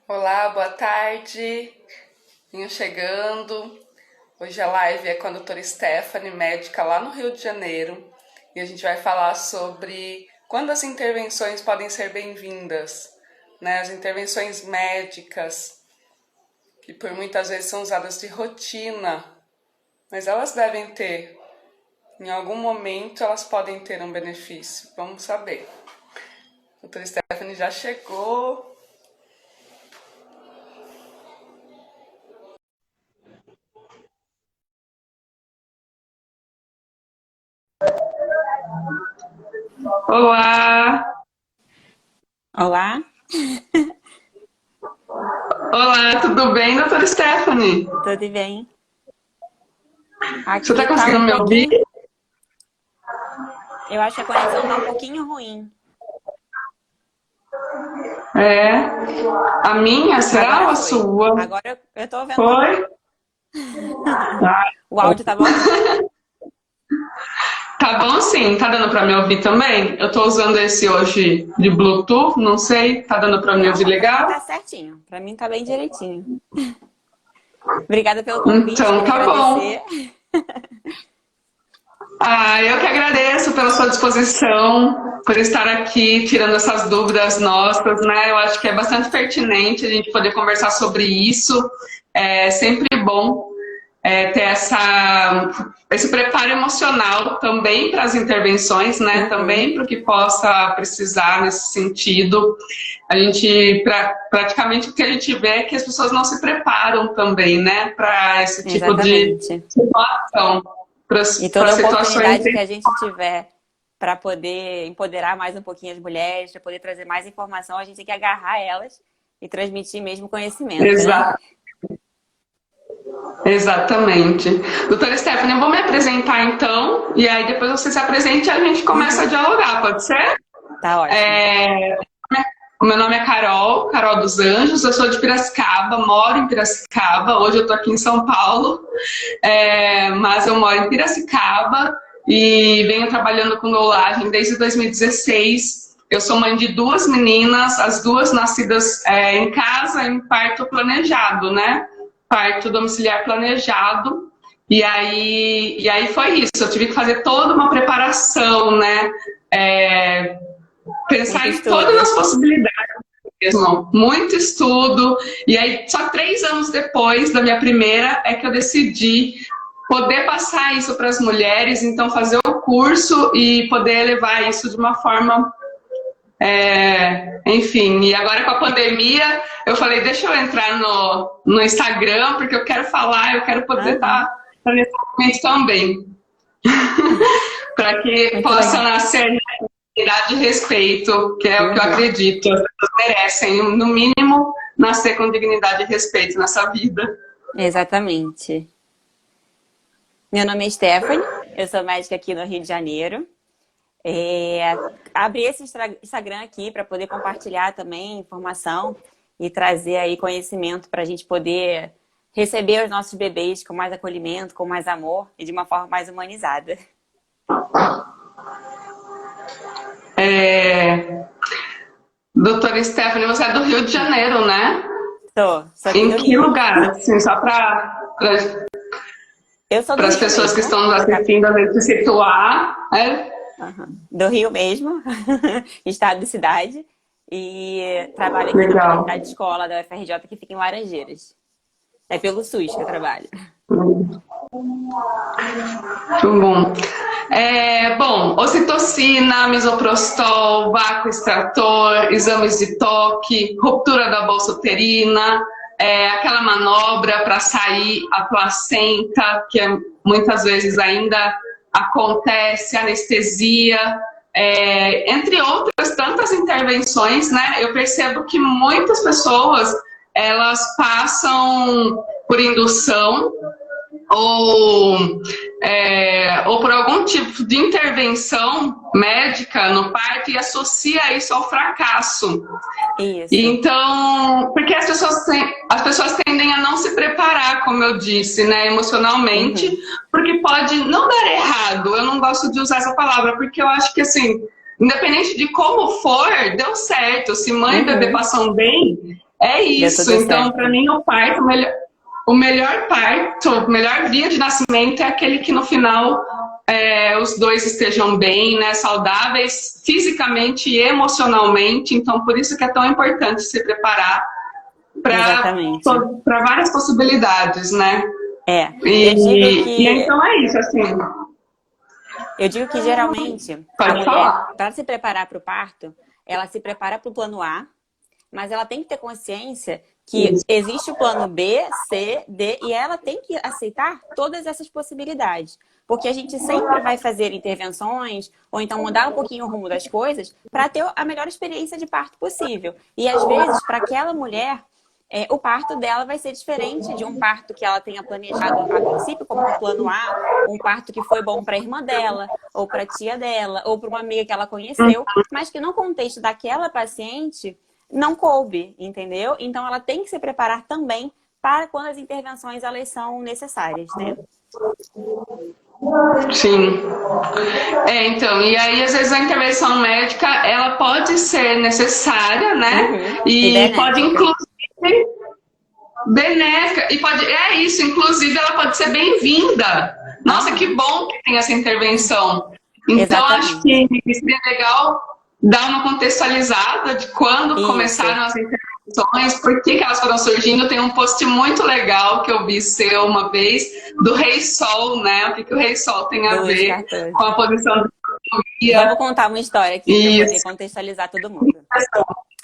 Olá, boa tarde. Vinho chegando. Hoje a live é com a doutora Stephanie, médica lá no Rio de Janeiro. E a gente vai falar sobre quando as intervenções podem ser bem-vindas, né? As intervenções médicas, que por muitas vezes são usadas de rotina, mas elas devem ter, em algum momento, elas podem ter um benefício. Vamos saber. A doutora Stephanie já chegou. Olá! Olá, Olá, tudo bem, doutora Stephanie? tudo bem? Você está Aqui tá conseguindo um me ouvir? pouquinho. Eu acho que a conexão tá um pouquinho ruim. É. A minha, será ou Agora a foi. sua? Agora eu tô vendo normal. Foi? Ah, O áudio tá bom? tá bom sim, tá dando para me ouvir também? Eu tô usando esse hoje de Bluetooth, não sei, tá dando para me ouvir Não, pra mim legal? tá certinho. Pra mim tá bem direitinho. Obrigada pelo convite, Então queria tá bom. agradecer. Eu que agradeço pela sua disposição, por estar aqui tirando essas dúvidas nossas, né? Eu acho que é bastante pertinente a gente poder conversar sobre isso. É sempre bom ter esse preparo emocional também para as intervenções, né? Também Uhum, para o que possa precisar nesse sentido. A gente, praticamente, o que a gente vê é que as pessoas não se preparam também, né? Para esse tipo de exatamente. situação, E para toda situações. oportunidade que a gente tiver para poder empoderar mais um pouquinho as mulheres, para poder trazer mais informação, a gente tem que agarrar elas e transmitir mesmo conhecimento, né? Exatamente. Doutora Stephanie, eu vou me apresentar então, e aí depois você se apresente e a gente começa a Uhum, dialogar, pode ser? tá ótimo. É, o meu nome é Carol, Carol dos Anjos, eu sou de Piracicaba, moro em Piracicaba, hoje eu estou aqui em São Paulo, mas eu moro em Piracicaba e venho trabalhando com doulagem desde 2016. Eu sou mãe de duas meninas, as duas nascidas em casa em parto planejado, né? Parto domiciliar planejado. E aí foi isso, eu tive que fazer toda uma preparação, né? É, pensar Muito em todas estudo. as possibilidades mesmo, muito estudo. E aí, só 3 anos depois da minha primeira, é que eu decidi poder passar isso para as mulheres, então fazer o curso e poder levar isso de uma forma. Enfim, e agora com a pandemia, eu falei, deixa eu entrar no Instagram, porque eu quero falar, eu quero poder Aham, estar nesse momento também, para que muito possa legal. nascer dignidade e respeito, que é o que eu Uhum, acredito. As pessoas merecem, no mínimo, nascer com dignidade e respeito nessa vida. exatamente. Meu nome é Stephanie, eu sou médica aqui no Rio de Janeiro. Abri esse Instagram aqui para poder compartilhar também informação e trazer aí conhecimento para a gente poder receber os nossos bebês com mais acolhimento, com mais amor e de uma forma mais humanizada. É... Doutora Stephanie, você é do Rio de Janeiro, né? Sou aqui Em do que Rio. lugar? Assim, só para Eu sou do as Rio pessoas que mesmo, estão nos assistindo, às vezes, se situar. aham, do Rio mesmo, estado e cidade, e trabalho aqui na Legal. maternidade escola da UFRJ que fica em Laranjeiras. É pelo SUS que eu trabalho. Muito bom. Bom, ocitocina, misoprostol, vácuo extrator, exames de toque, ruptura da bolsa uterina, aquela manobra para sair a placenta, que muitas vezes ainda acontece, anestesia, entre outras tantas intervenções, né? Eu percebo que muitas pessoas elas passam por indução ou, ou por algum tipo de intervenção médica no parto e associa isso ao fracasso. E Isso. então, porque as pessoas tendem a não se preparar, como eu disse, né, emocionalmente, Uhum. porque pode não dar errado. Eu não gosto de usar essa palavra, porque eu acho que, assim, independente de como for, deu certo. Se mãe e bebê Uhum. passam bem, É Deu isso. tudo Então, certo. para mim, o melhor parto, o melhor dia de nascimento é aquele que no final os dois estejam bem, né, saudáveis, fisicamente e emocionalmente. Então, por isso que é tão importante se preparar Exatamente. para várias possibilidades, né? É, E então é isso, assim. eu digo que geralmente a Pode mulher, falar. para se preparar para o parto, ela se prepara para o plano A, mas ela tem que ter consciência que Isso. existe o plano B, C, D, e ela tem que aceitar todas essas possibilidades. Porque a gente sempre vai fazer intervenções, ou então mudar um pouquinho o rumo das coisas, para ter a melhor experiência de parto possível. E às vezes, para aquela mulher, o parto dela vai ser diferente de um parto que ela tenha planejado a princípio, como um plano A, um parto que foi bom para a irmã dela, ou para a tia dela, ou para uma amiga que ela conheceu, mas que no contexto daquela paciente não coube, entendeu? Então ela tem que se preparar também para quando as intervenções elas são necessárias, né? Sim. Então, e aí às vezes a intervenção médica, ela pode ser necessária, né? Uhum. E E pode benéfica. inclusive benéfica, e pode, é isso, inclusive ela pode ser bem-vinda. Nossa, que Uhum. bom que tem essa intervenção. Então, acho Exatamente. que seria legal dar uma contextualizada de quando Isso. começaram as intervenções, por que elas foram surgindo. Tem um post muito legal que eu vi seu uma vez, do Rei Sol, né? O que o Rei Sol tem a Do Luiz ver Cartoon. com a posição da Vamos economia. contar uma história aqui para poder Isso. contextualizar todo mundo.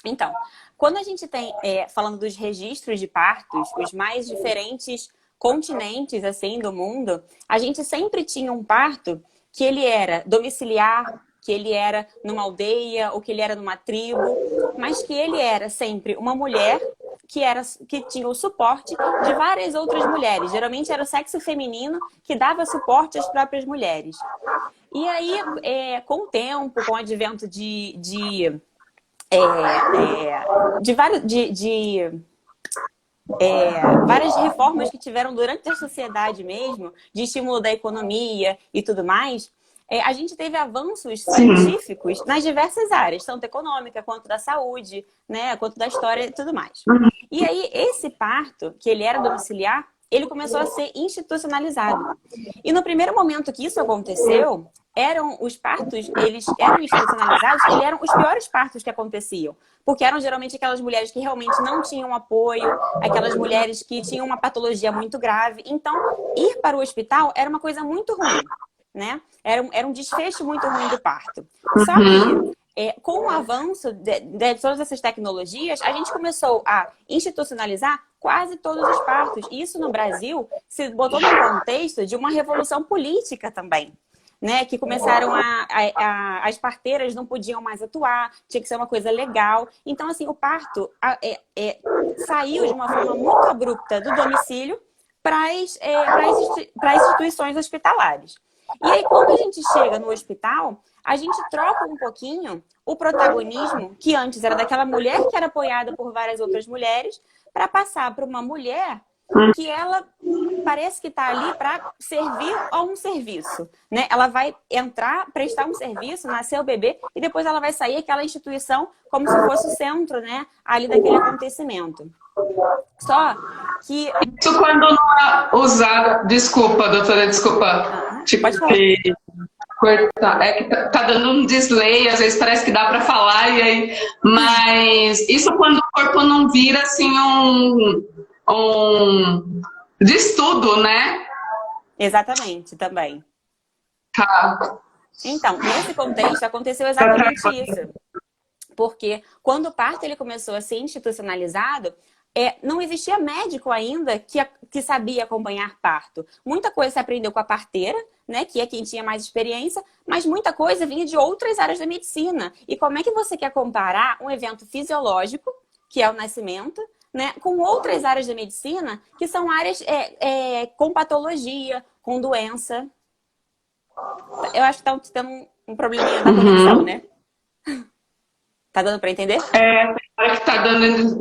Então, quando a gente tem, falando dos registros de partos, os mais diferentes continentes assim do mundo, a gente sempre tinha um parto que ele era domiciliar, que ele era numa aldeia ou que ele era numa tribo, mas que ele era sempre uma mulher que tinha o suporte de várias outras mulheres. Geralmente era o sexo feminino que dava suporte às próprias mulheres. E aí, com o tempo, com o advento várias reformas que tiveram durante a sociedade mesmo, de estímulo da economia e tudo mais, a gente teve avanços Sim. científicos nas diversas áreas, tanto econômica quanto da saúde, né, quanto da história e tudo mais. E aí, esse parto, que ele era domiciliar, ele começou a ser institucionalizado. E no primeiro momento que isso aconteceu, os partos, eles eram institucionalizados, eles eram os piores partos que aconteciam. Porque eram geralmente aquelas mulheres que realmente não tinham apoio, aquelas mulheres que tinham uma patologia muito grave. Então, ir para o hospital era uma coisa muito ruim, né? Era um desfecho muito ruim do parto. Só que, com o avanço de todas essas tecnologias, a gente começou a institucionalizar quase todos os partos. Isso no Brasil se botou num contexto de uma revolução política também. Né, que começaram as parteiras não podiam mais atuar, tinha que ser uma coisa legal. Então, assim, o parto saiu de uma forma muito abrupta do domicílio para as instituições hospitalares. E aí, quando a gente chega no hospital, a gente troca um pouquinho o protagonismo, que antes era daquela mulher que era apoiada por várias outras mulheres, para passar para uma mulher que ela parece que está ali para servir a um serviço, né? Ela vai entrar, prestar um serviço, nascer o bebê e depois ela vai sair aquela instituição como se fosse o centro, né? Ali daquele acontecimento. Só que... Isso quando não é usado... Desculpa, doutora, desculpa. Tipo, pode falar. cortar. É que tá dando um delay, às vezes parece que dá para falar, e aí... Mas isso quando o corpo não vira, assim, de estudo, né? Exatamente, também. Tá. Então, nesse contexto, aconteceu exatamente isso. Porque quando o parto ele começou a ser institucionalizado, não existia médico ainda que sabia acompanhar parto. Muita coisa se aprendeu com a parteira, né, que é quem tinha mais experiência, mas muita coisa vinha de outras áreas da medicina. E como é que você quer comparar um evento fisiológico, que é o nascimento, né, com outras áreas da medicina, que são áreas com patologia, com doença? Eu acho que está tendo um probleminha da conexão, né? Tá dando para entender? Que tá dando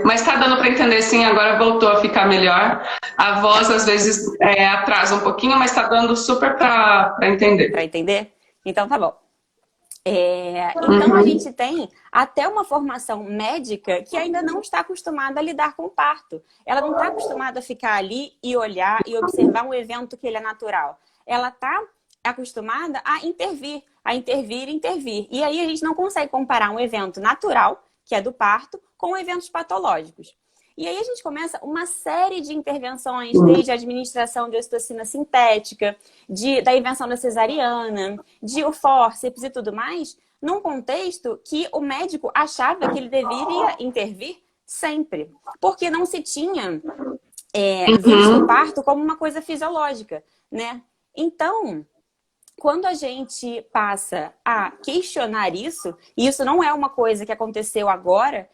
mas tá dando para entender sim, agora voltou a ficar melhor. A voz às vezes atrasa um pouquinho, mas tá dando super para entender. Para entender? Então tá bom. Então, a gente tem até uma formação médica que ainda não está acostumada a lidar com o parto. Ela não está acostumada a ficar ali e olhar e observar um evento que ele é natural. Ela está acostumada a intervir, intervir. E aí a gente não consegue comparar um evento natural, que é do parto, com eventos patológicos. E aí a gente começa uma série de intervenções, desde a administração de ocitocina sintética, da invenção da cesariana, de o fórceps e tudo mais, num contexto que o médico achava que ele deveria intervir sempre, porque não se tinha visto o parto como uma coisa fisiológica, né? Então, quando a gente passa a questionar isso, e isso não é uma coisa que aconteceu agora,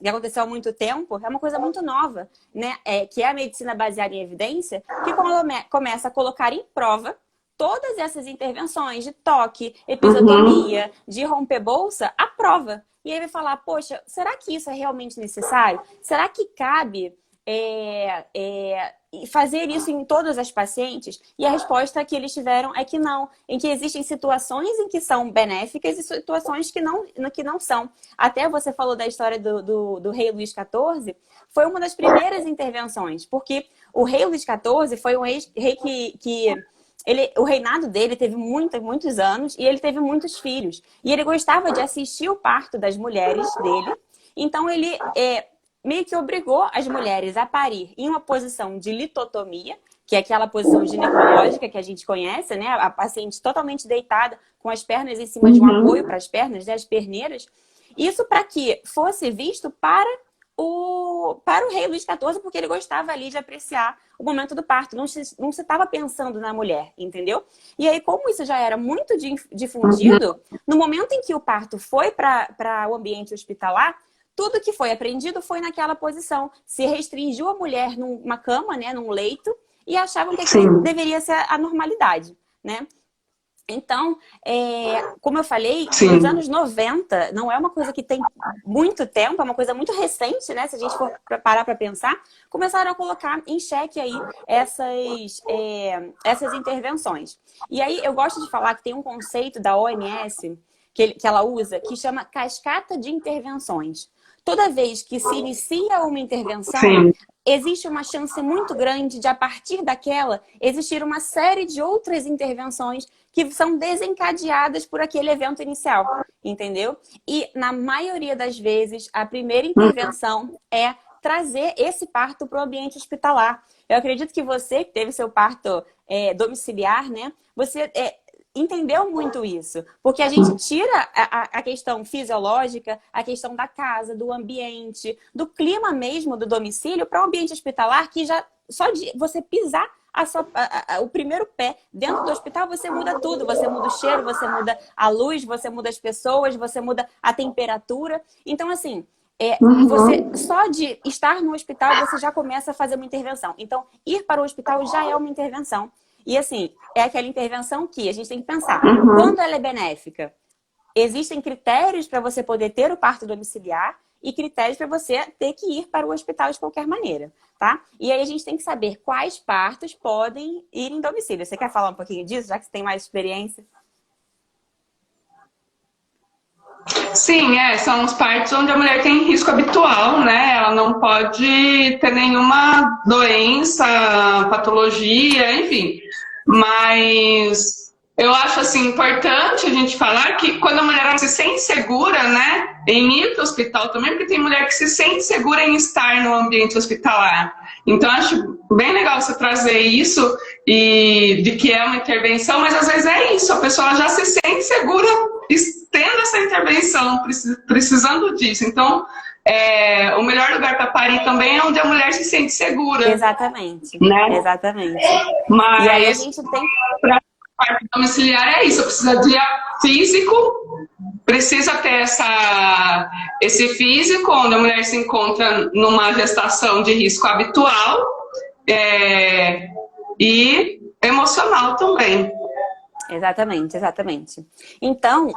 que aconteceu há muito tempo, é uma coisa muito nova, né? Que é a medicina baseada em evidência, que quando ela começa a colocar em prova todas essas intervenções de toque, episiotomia, de romper bolsa, a prova. E aí vai falar, poxa, será que isso é realmente necessário? Será que cabe fazer isso em todas as pacientes? E a resposta que eles tiveram é que não, em que existem situações em que são benéficas e situações que não são. Até você falou da história do rei Luís XIV, foi uma das primeiras intervenções, porque o rei Luís XIV foi um rei que o reinado dele teve muitos anos e ele teve muitos filhos. E ele gostava de assistir o parto das mulheres dele, então ele meio que obrigou as mulheres a parir em uma posição de litotomia, que é aquela posição ginecológica que a gente conhece, né? A paciente totalmente deitada, com as pernas em cima de um apoio para as pernas, né? As perneiras. Isso para que fosse visto para o rei Luís XIV, porque ele gostava ali de apreciar o momento do parto. Não se estava pensando na mulher, entendeu? E aí, como isso já era muito difundido, no momento em que o parto foi para o ambiente hospitalar, tudo que foi aprendido foi naquela posição. Se restringiu a mulher numa cama, né, num leito, e achavam que aquilo deveria ser a normalidade, né? Então, como eu falei, nos anos 90, não é uma coisa que tem muito tempo, é uma coisa muito recente, né? Se a gente for parar para pensar, começaram a colocar em xeque aí essas intervenções. E aí eu gosto de falar que tem um conceito da OMS que ela usa, que chama cascata de intervenções. Toda vez que se inicia uma intervenção, existe uma chance muito grande de, a partir daquela, existir uma série de outras intervenções que são desencadeadas por aquele evento inicial, entendeu? E, na maioria das vezes, a primeira intervenção é trazer esse parto para o ambiente hospitalar. Eu acredito que você, que teve seu parto domiciliar, né? Você entendeu muito isso, porque a gente tira a questão fisiológica, a questão da casa, do ambiente, do clima mesmo do domicílio para o ambiente hospitalar, que já só de você pisar o primeiro pé dentro do hospital, você muda tudo. Você muda o cheiro, você muda a luz, você muda as pessoas, você muda a temperatura. Então, assim, você só de estar no hospital, você já começa a fazer uma intervenção. Então, ir para o hospital já é uma intervenção. E assim, é aquela intervenção que a gente tem que pensar. Quando ela é benéfica, existem critérios para você poder ter o parto domiciliar e critérios para você ter que ir para o hospital de qualquer maneira, tá? E aí a gente tem que saber quais partos podem ir em domicílio. Você quer falar um pouquinho disso, já que você tem mais experiência? Sim, são os partos onde a mulher tem risco habitual, né? Ela não pode ter nenhuma doença, patologia, enfim. Mas eu acho assim importante a gente falar que quando a mulher se sente segura, né, em ir para o hospital também, porque tem mulher que se sente segura em estar no ambiente hospitalar. Então acho bem legal você trazer isso e de que é uma intervenção, mas às vezes é isso, a pessoa já se sente segura tendo essa intervenção, precisando disso. Então, o melhor lugar para parir também é onde a mulher se sente segura. Exatamente, né? exatamente. Mas e aí a gente tem... para parto domiciliar é isso, precisa de físico, precisa ter esse físico, onde a mulher se encontra numa gestação de risco habitual e emocional também. Exatamente, exatamente. Então,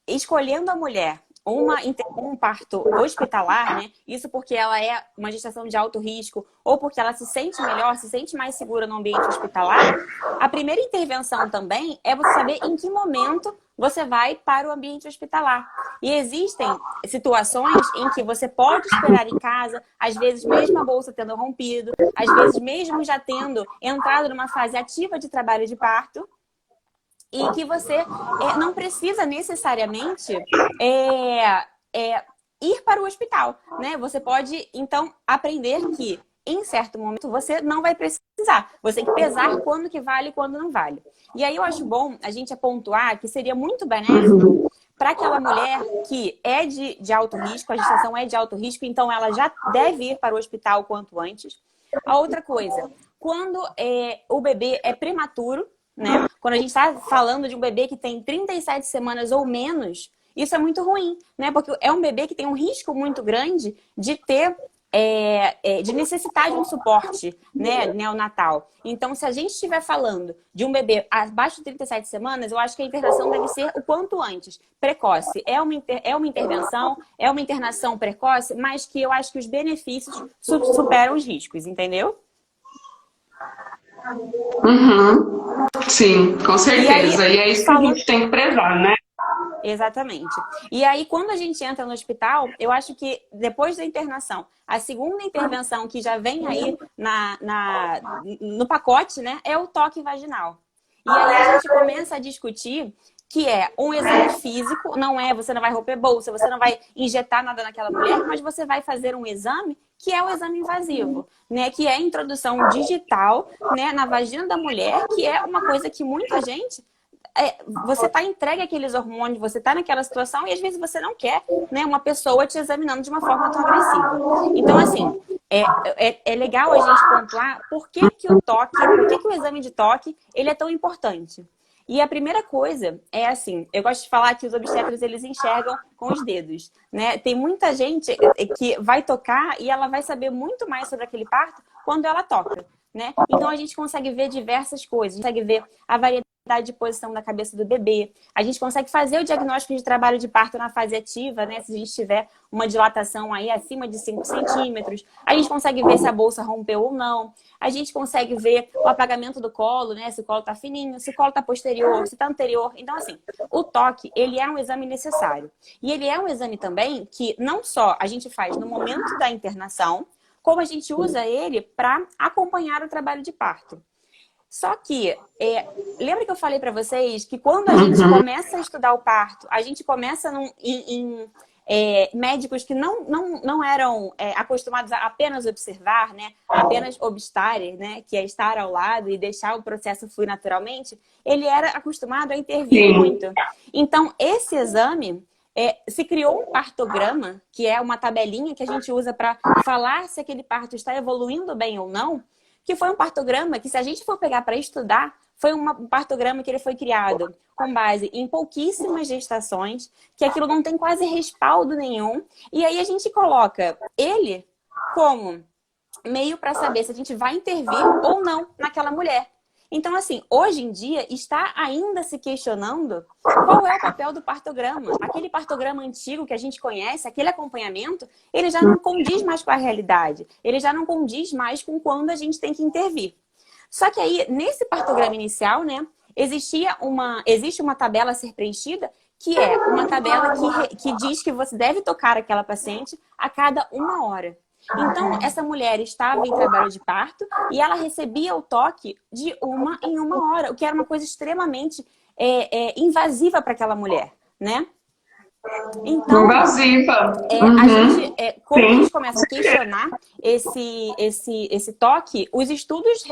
escolhendo a mulher um parto hospitalar, né? Isso porque ela é uma gestação de alto risco ou porque ela se sente melhor, se sente mais segura no ambiente hospitalar. A primeira intervenção também é você saber em que momento você vai para o ambiente hospitalar. E existem situações em que você pode esperar em casa, às vezes mesmo a bolsa tendo rompido, às vezes mesmo já tendo entrado numa fase ativa de trabalho de parto, e que você não precisa necessariamente ir para o hospital, né? Você pode, então, aprender que em certo momento você não vai precisar. Você tem que pesar quando que vale e quando não vale. E aí eu acho bom a gente pontuar que seria muito benéfico para aquela mulher que é de alto risco, a gestação é de alto risco, então ela já deve ir para o hospital o quanto antes. A outra coisa, quando o bebê é prematuro, né? Quando a gente está falando de um bebê que tem 37 semanas ou menos, isso é muito ruim, né? Porque é um bebê que tem um risco muito grande de ter, de necessitar de um suporte, né, neonatal. Então, se a gente estiver falando de um bebê abaixo de 37 semanas, eu acho que a internação deve ser o quanto antes. Precoce. É uma intervenção, é uma internação precoce, mas que eu acho que os benefícios superam os riscos, entendeu? Uhum. Sim, com certeza. E é isso que a gente tem que prezar, né? Exatamente. E aí, quando a gente entra no hospital, eu acho que depois da internação, a segunda intervenção que já vem aí no pacote, né, é o toque vaginal. E aí a gente começa a discutir que é um exame físico, você não vai romper bolsa, você não vai injetar nada naquela mulher, mas você vai fazer um exame que é o exame invasivo, né, que é a introdução digital, né, na vagina da mulher, que é uma coisa que muita gente... você está entregue àqueles hormônios, você está naquela situação e às vezes você não quer, né, uma pessoa te examinando de uma forma tão agressiva. Então, assim, é legal a gente pontuar por que o exame de toque ele é tão importante. E a primeira coisa é assim, eu gosto de falar que os obstetras eles enxergam com os dedos, né? Tem muita gente que vai tocar e ela vai saber muito mais sobre aquele parto quando ela toca, né? Então a gente consegue ver diversas coisas, a gente consegue ver a variedade de posição da cabeça do bebê. A gente consegue fazer o diagnóstico de trabalho de parto na fase ativa, né? Se a gente tiver uma dilatação aí acima de 5 centímetros. A gente consegue ver se a bolsa rompeu ou não. A gente consegue ver o apagamento do colo, né? Se o colo tá fininho, se o colo tá posterior, se tá anterior. Então, assim, o toque, ele é um exame necessário. E ele é um exame também que não só a gente faz no momento da internação, como a gente usa ele para acompanhar o trabalho de parto. Só que, lembra que eu falei para vocês que quando a gente começa a estudar o parto, a gente começa em médicos que não eram acostumados a apenas observar, né? Apenas obstar, né? Que é estar ao lado e deixar o processo fluir naturalmente. Ele era acostumado a intervir muito. Então, esse exame... se criou um partograma, que é uma tabelinha que a gente usa para falar se aquele parto está evoluindo bem ou não, que foi um partograma que, se a gente for pegar para estudar, foi um partograma que ele foi criado com base em pouquíssimas gestações, que aquilo não tem quase respaldo nenhum, e aí a gente coloca ele como meio para saber se a gente vai intervir ou não naquela mulher. Então, assim, hoje em dia está ainda se questionando qual é o papel do partograma. Aquele partograma antigo que a gente conhece, aquele acompanhamento, ele já não condiz mais com a realidade. Ele já não condiz mais com quando a gente tem que intervir. Só que aí, nesse partograma inicial, né, existe uma tabela a ser preenchida, que é uma tabela que diz que você deve tocar aquela paciente a cada 1 hora. Então, essa mulher estava em trabalho de parto e ela recebia o toque de 1 em 1 hora, o que era uma coisa extremamente invasiva para aquela mulher, né? Então, invasiva. A gente, quando a gente começa a questionar esse toque, os estudos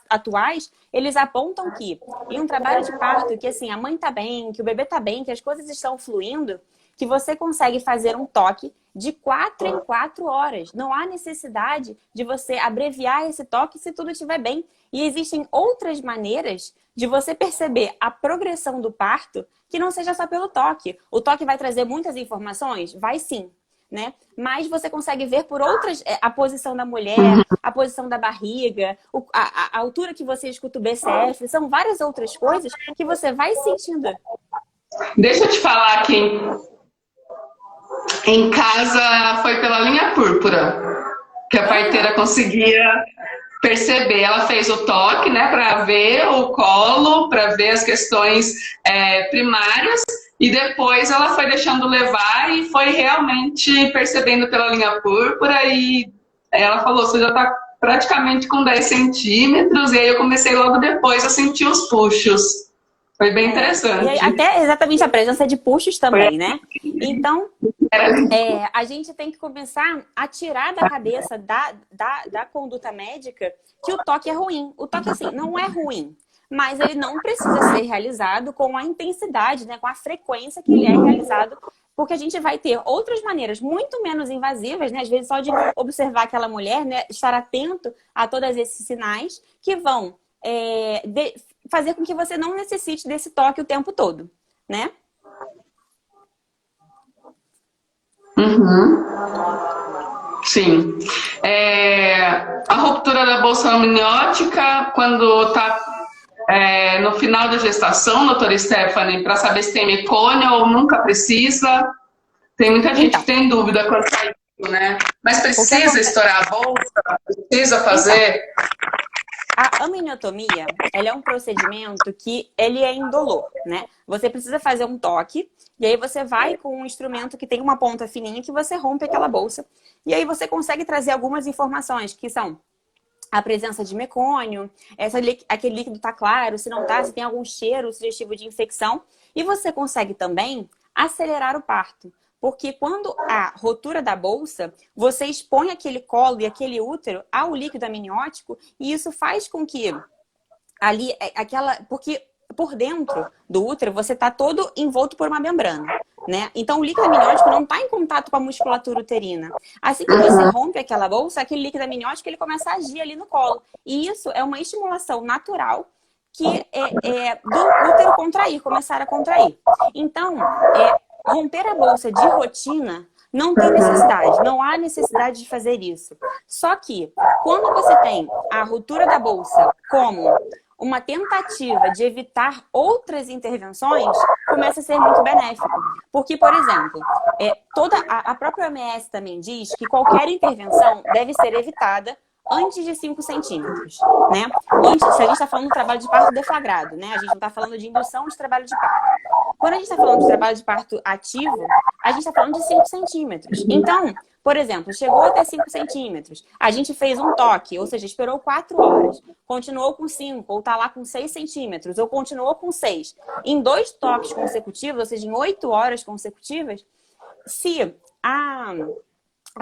atuais, eles apontam que em um trabalho de parto, que assim, a mãe está bem, que o bebê está bem, que as coisas estão fluindo, que você consegue fazer um toque de 4 em 4 horas. Não há necessidade de você abreviar esse toque se tudo estiver bem. E existem outras maneiras de você perceber a progressão do parto que não seja só pelo toque. O toque vai trazer muitas informações? Vai sim, né? Mas você consegue ver por outras, a posição da mulher, a posição da barriga, a altura que você escuta o BCF, são várias outras coisas que você vai sentindo. Deixa eu te falar aqui. Em casa foi pela linha púrpura que a parteira conseguia perceber. Ela fez o toque, né, para ver o colo, para ver as questões primárias, e depois ela foi deixando levar e foi realmente percebendo pela linha púrpura, e ela falou, você já está praticamente com 10 centímetros, e aí eu comecei logo depois a sentir os puxos. Foi bem E aí, interessante. até exatamente a presença de puxos também, né? Então, a gente tem que começar a tirar da cabeça da conduta médica que o toque é ruim. O toque, assim, não é ruim, mas ele não precisa ser realizado com a intensidade, né, com a frequência que ele é realizado, porque a gente vai ter outras maneiras muito menos invasivas, né? Às vezes só de observar aquela mulher, né, estar atento a todos esses sinais que vão fazer com que você não necessite desse toque o tempo todo, né? Uhum. Sim. A ruptura da bolsa amniótica, quando está no final da gestação, doutora Stephanie, para saber se tem mecônio ou nunca precisa. Tem muita gente que tem dúvida quanto a isso, né? Mas precisa estourar a bolsa? Precisa fazer? A amniotomia, ela é um procedimento que ele é indolor, né? Você precisa fazer um toque e aí você vai com um instrumento que tem uma ponta fininha que você rompe aquela bolsa. E aí você consegue trazer algumas informações que são a presença de mecônio, aquele líquido tá claro, se não tá, se tem algum cheiro sugestivo de infecção. E você consegue também acelerar o parto. Porque quando a rotura da bolsa, você expõe aquele colo e aquele útero ao líquido amniótico e isso faz com que ali, porque por dentro do útero você está todo envolto por uma membrana, né? Então o líquido amniótico não está em contato com a musculatura uterina. Assim que você rompe aquela bolsa, aquele líquido amniótico ele começa a agir ali no colo. E isso é uma estimulação natural que do útero contrair, começar a contrair. Então, romper a bolsa de rotina não tem necessidade, não há necessidade de fazer isso. Só que, quando você tem a ruptura da bolsa como uma tentativa de evitar outras intervenções, começa a ser muito benéfico. Porque, por exemplo, a própria OMS também diz que qualquer intervenção deve ser evitada antes de 5 centímetros, né? Se a gente está falando de trabalho de parto deflagrado, né? A gente não está falando de indução de trabalho de parto. Quando a gente está falando de trabalho de parto ativo, a gente está falando de 5 centímetros. Então, por exemplo, chegou até 5 centímetros, a gente fez um toque, ou seja, esperou 4 horas, continuou com 5, ou está lá com 6 centímetros, ou continuou com 6. Em 2 toques consecutivos, ou seja, em 8 horas consecutivas, se a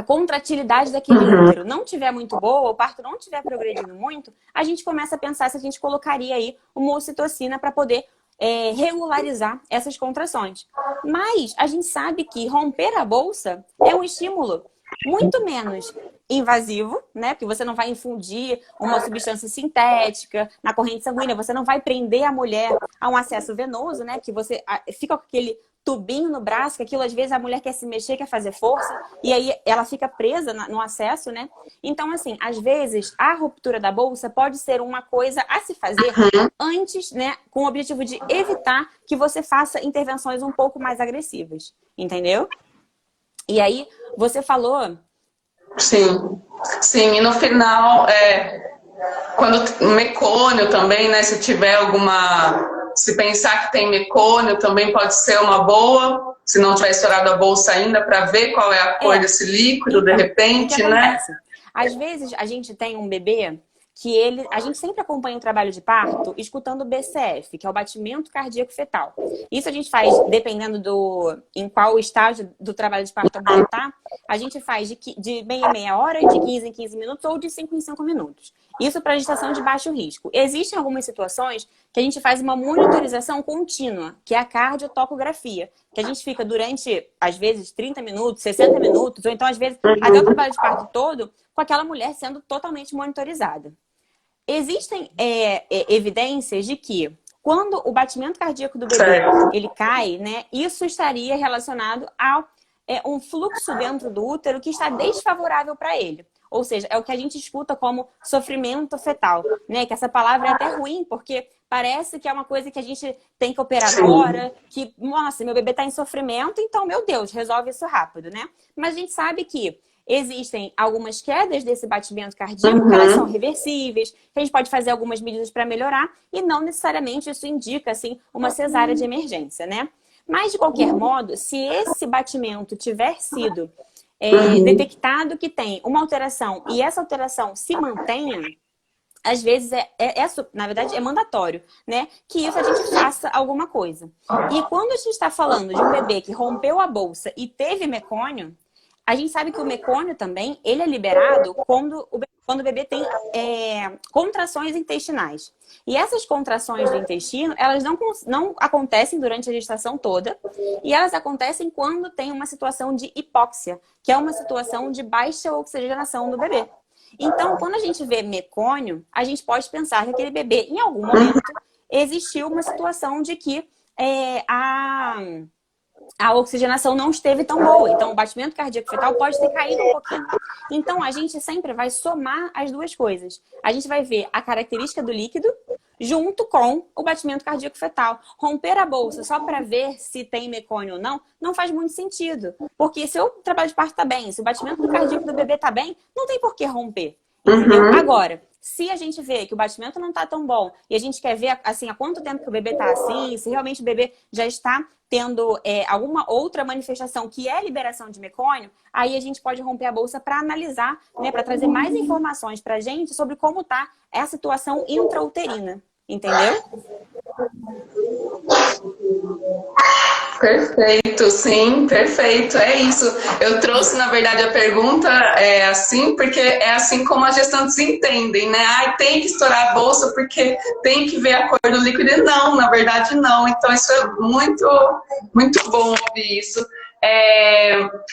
contratilidade daquele útero não tiver muito boa, o parto não tiver progredindo muito, a gente começa a pensar se a gente colocaria aí uma ocitocina para poder regularizar essas contrações. Mas a gente sabe que romper a bolsa é um estímulo muito menos invasivo, né? Porque você não vai infundir uma substância sintética na corrente sanguínea, você não vai prender a mulher a um acesso venoso, né? Que você fica com aquele tubinho no braço, que aquilo às vezes a mulher quer se mexer, quer fazer força, e aí ela fica presa no acesso, né? Então, assim, às vezes a ruptura da bolsa pode ser uma coisa a se fazer antes, né? Com o objetivo de evitar que você faça intervenções um pouco mais agressivas, entendeu? E aí, você falou... Sim, sim, e no final, quando mecônio também, né? Se tiver se pensar que tem mecônio, também pode ser uma boa, se não tiver estourado a bolsa ainda, para ver qual é a cor desse líquido, de repente, né? Às vezes a gente tem um bebê que a gente sempre acompanha o trabalho de parto escutando o BCF, que é o batimento cardíaco fetal. Isso a gente faz, dependendo em qual estágio do trabalho de parto a mulher tá, a gente faz de meia em meia hora, de 15 em 15 minutos ou de 5 em 5 minutos. Isso para gestação de baixo risco. Existem algumas situações que a gente faz uma monitorização contínua, que é a cardiotocografia, que a gente fica durante, às vezes, 30 minutos, 60 minutos, ou então, às vezes, até o trabalho de parto todo, com aquela mulher sendo totalmente monitorizada. Existem evidências de que quando o batimento cardíaco do bebê ele cai, né, isso estaria relacionado a um fluxo dentro do útero que está desfavorável para ele. Ou seja, é o que a gente escuta como sofrimento fetal, né? Que essa palavra é até ruim, porque parece que é uma coisa que a gente tem que operar agora, que, nossa, meu bebê está em sofrimento, então, meu Deus, resolve isso rápido, né? Mas a gente sabe que existem algumas quedas desse batimento cardíaco, que elas são reversíveis, que a gente pode fazer algumas medidas para melhorar, e não necessariamente isso indica, assim, uma cesárea de emergência, né? Mas, de qualquer modo, se esse batimento tiver sido detectado que tem uma alteração e essa alteração se mantenha, às vezes, na verdade, é mandatório, né? Que isso a gente faça alguma coisa. E quando a gente está falando de um bebê que rompeu a bolsa e teve mecônio, a gente sabe que o mecônio também, ele é liberado quando o bebê tem contrações intestinais. E essas contrações do intestino, elas não acontecem durante a gestação toda, e elas acontecem quando tem uma situação de hipóxia, que é uma situação de baixa oxigenação do bebê. Então, quando a gente vê mecônio, a gente pode pensar que aquele bebê, em algum momento, existiu uma situação de que a oxigenação não esteve tão boa. Então, o batimento cardíaco fetal pode ter caído um pouquinho. Então, a gente sempre vai somar as duas coisas. A gente vai ver a característica do líquido junto com o batimento cardíaco fetal. Romper a bolsa só para ver se tem mecônio ou não, não faz muito sentido. Porque se o trabalho de parto está bem, se o batimento cardíaco do bebê está bem, não tem por que romper. Entendeu? Agora, se a gente vê que o batimento não está tão bom e a gente quer ver assim, há quanto tempo que o bebê está assim, se realmente o bebê já está tendo alguma outra manifestação que é liberação de mecônio, aí a gente pode romper a bolsa para analisar, né, para trazer mais informações para a gente sobre como está a situação intrauterina. Entendeu? Perfeito, sim, perfeito. É isso. Eu trouxe, na verdade, a pergunta assim, porque é assim como as gestantes entendem, né? Ai, tem que estourar a bolsa porque tem que ver a cor do líquido. E não, na verdade, não. Então, isso é muito, muito bom ouvir isso.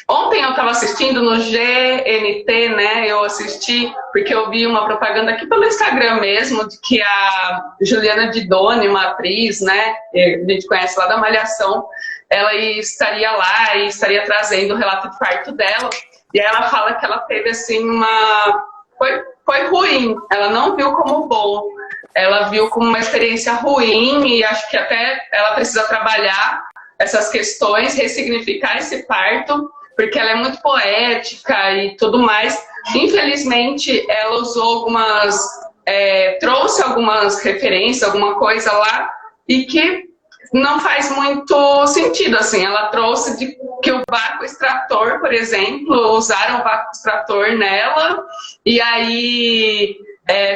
Ontem eu estava assistindo no GNT, né? Eu assisti porque eu vi uma propaganda aqui pelo Instagram mesmo, de que a Juliana Didoni, uma atriz, né? A gente conhece lá da Malhação, ela estaria lá e estaria trazendo o relato de parto dela. E aí ela fala que ela teve assim foi ruim, ela não viu como bom. Ela viu como uma experiência ruim e acho que até ela precisa trabalhar essas questões, ressignificar esse parto, porque ela é muito poética e tudo mais. Infelizmente, ela usou trouxe algumas referências, alguma coisa lá, e que não faz muito sentido, assim. Ela trouxe que o vácuo extrator, por exemplo, usaram o vácuo extrator nela, e aí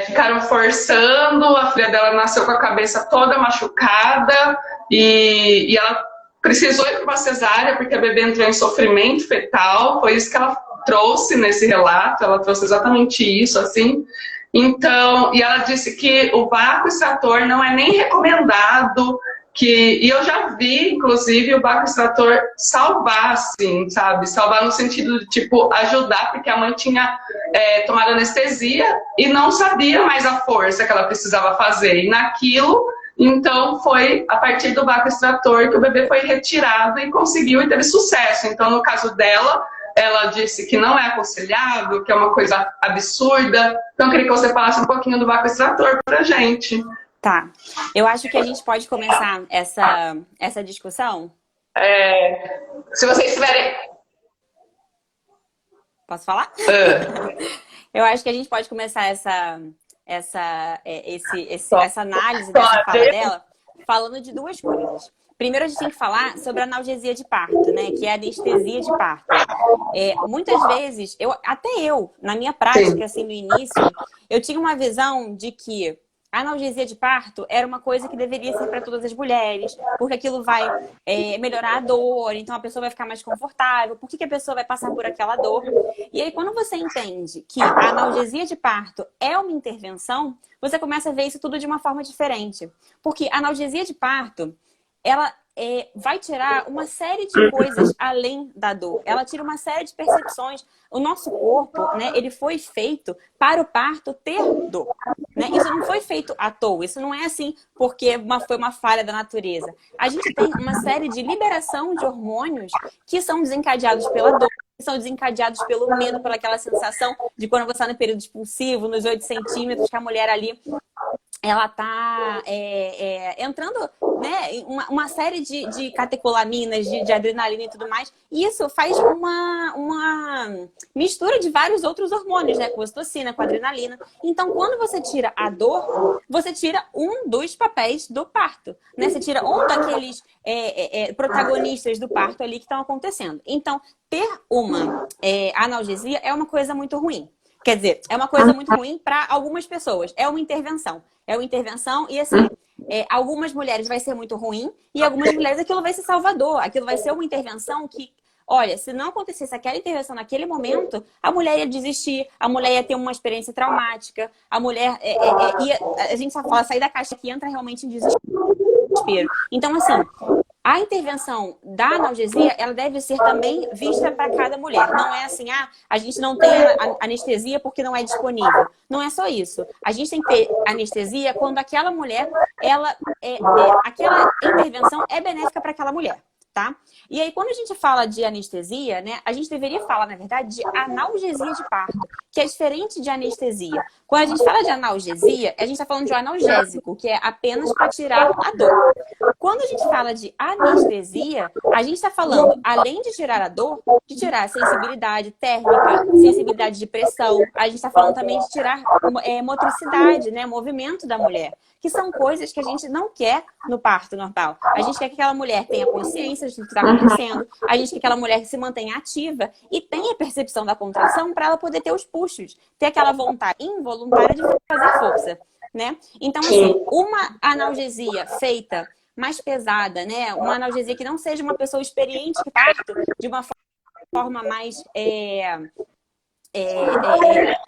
ficaram forçando, a filha dela nasceu com a cabeça toda machucada, e ela precisou ir para uma cesárea porque a bebê entrou em sofrimento fetal. Foi isso que ela trouxe nesse relato, ela trouxe exatamente isso, assim. Então, e ela disse que o vácuo extrator não é nem recomendado, e eu já vi, inclusive, o vácuo extrator salvar, assim, sabe? Salvar no sentido de, tipo, ajudar, porque a mãe tinha tomado anestesia e não sabia mais a força que ela precisava fazer. E naquilo, então, foi a partir do vácuo extrator que o bebê foi retirado e conseguiu e teve sucesso. Então, no caso dela, ela disse que não é aconselhável, que é uma coisa absurda. Então, eu queria que você falasse um pouquinho do vácuo extrator pra gente. Tá. Eu acho que a gente pode começar essa discussão. Se vocês tiverem... Posso falar? Eu acho que a gente pode começar essa análise dessa fala dela falando de duas coisas. Primeiro, a gente tem que falar sobre a analgesia de parto, né? Que é a anestesia de parto. Muitas vezes, até eu, na minha prática, assim, no início, eu tinha uma visão de que a analgesia de parto era uma coisa que deveria ser para todas as mulheres, porque aquilo vai melhorar a dor, então a pessoa vai ficar mais confortável, por que a pessoa vai passar por aquela dor? E aí, quando você entende que a analgesia de parto é uma intervenção, você começa a ver isso tudo de uma forma diferente. Porque a analgesia de parto, ela vai tirar uma série de coisas além da dor. Ela tira uma série de percepções. O nosso corpo, né, ele foi feito para o parto ter dor. Né? Isso não foi feito à toa. Isso não é assim porque foi uma falha da natureza. A gente tem uma série de liberação de hormônios que são desencadeados pela dor, que são desencadeados pelo medo, pela aquela sensação de quando você está no período expulsivo, nos 8 centímetros, que a mulher ali ela tá entrando né, uma série de catecolaminas, de adrenalina e tudo mais. E isso faz uma mistura de vários outros hormônios, né? Com ocitocina, com adrenalina. Então, quando você tira a dor, você tira um dos papéis do parto, né? Você tira um daqueles protagonistas do parto ali que estão acontecendo. Então, ter uma analgesia é uma coisa muito ruim. Quer dizer, é uma coisa muito ruim para algumas pessoas. É uma intervenção. É uma intervenção e, assim, algumas mulheres vai ser muito ruim e algumas mulheres aquilo vai ser salvador. Aquilo vai ser uma intervenção que, olha, se não acontecesse aquela intervenção naquele momento, a mulher ia desistir, a mulher ia ter uma experiência traumática, a mulher a gente só fala, sair da caixa que entra realmente em desespero. Então, assim, a intervenção da analgesia, ela deve ser também vista para cada mulher. Não é assim, a gente não tem anestesia porque não é disponível. Não é só isso. A gente tem que ter anestesia quando aquela mulher, aquela intervenção é benéfica para aquela mulher, tá? E aí, quando a gente fala de anestesia, né, a gente deveria falar, na verdade, de analgesia de parto, que é diferente de anestesia. Quando a gente fala de analgesia, a gente está falando de um analgésico, que é apenas para tirar a dor. Quando a gente fala de anestesia, a gente está falando, além de tirar a dor, de tirar a sensibilidade térmica, sensibilidade de pressão. A gente está falando também de tirar motricidade, né, movimento da mulher, que são coisas que a gente não quer no parto normal. A gente quer que aquela mulher tenha consciência de tudo que está acontecendo, a gente quer que aquela mulher se mantenha ativa e tenha percepção da contração para ela poder ter os puxos, ter aquela vontade involuntária de fazer força, né? Então, assim, uma analgesia feita mais pesada, né? Uma analgesia que não seja uma pessoa experiente que parto de uma forma mais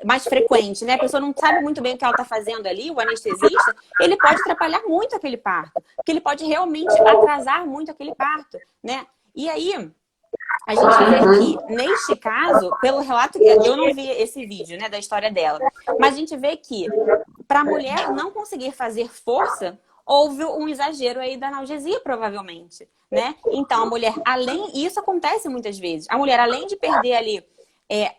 mais frequente, né? A pessoa não sabe muito bem o que ela está fazendo ali, o anestesista, ele pode atrapalhar muito aquele parto, porque ele pode realmente atrasar muito aquele parto, né? E aí, a gente vê que, neste caso, pelo relato, eu não vi esse vídeo, né, da história dela, mas a gente vê que, para a mulher não conseguir fazer força, houve um exagero aí da analgesia, provavelmente, né? Então, a mulher, isso acontece muitas vezes, a mulher, além de perder ali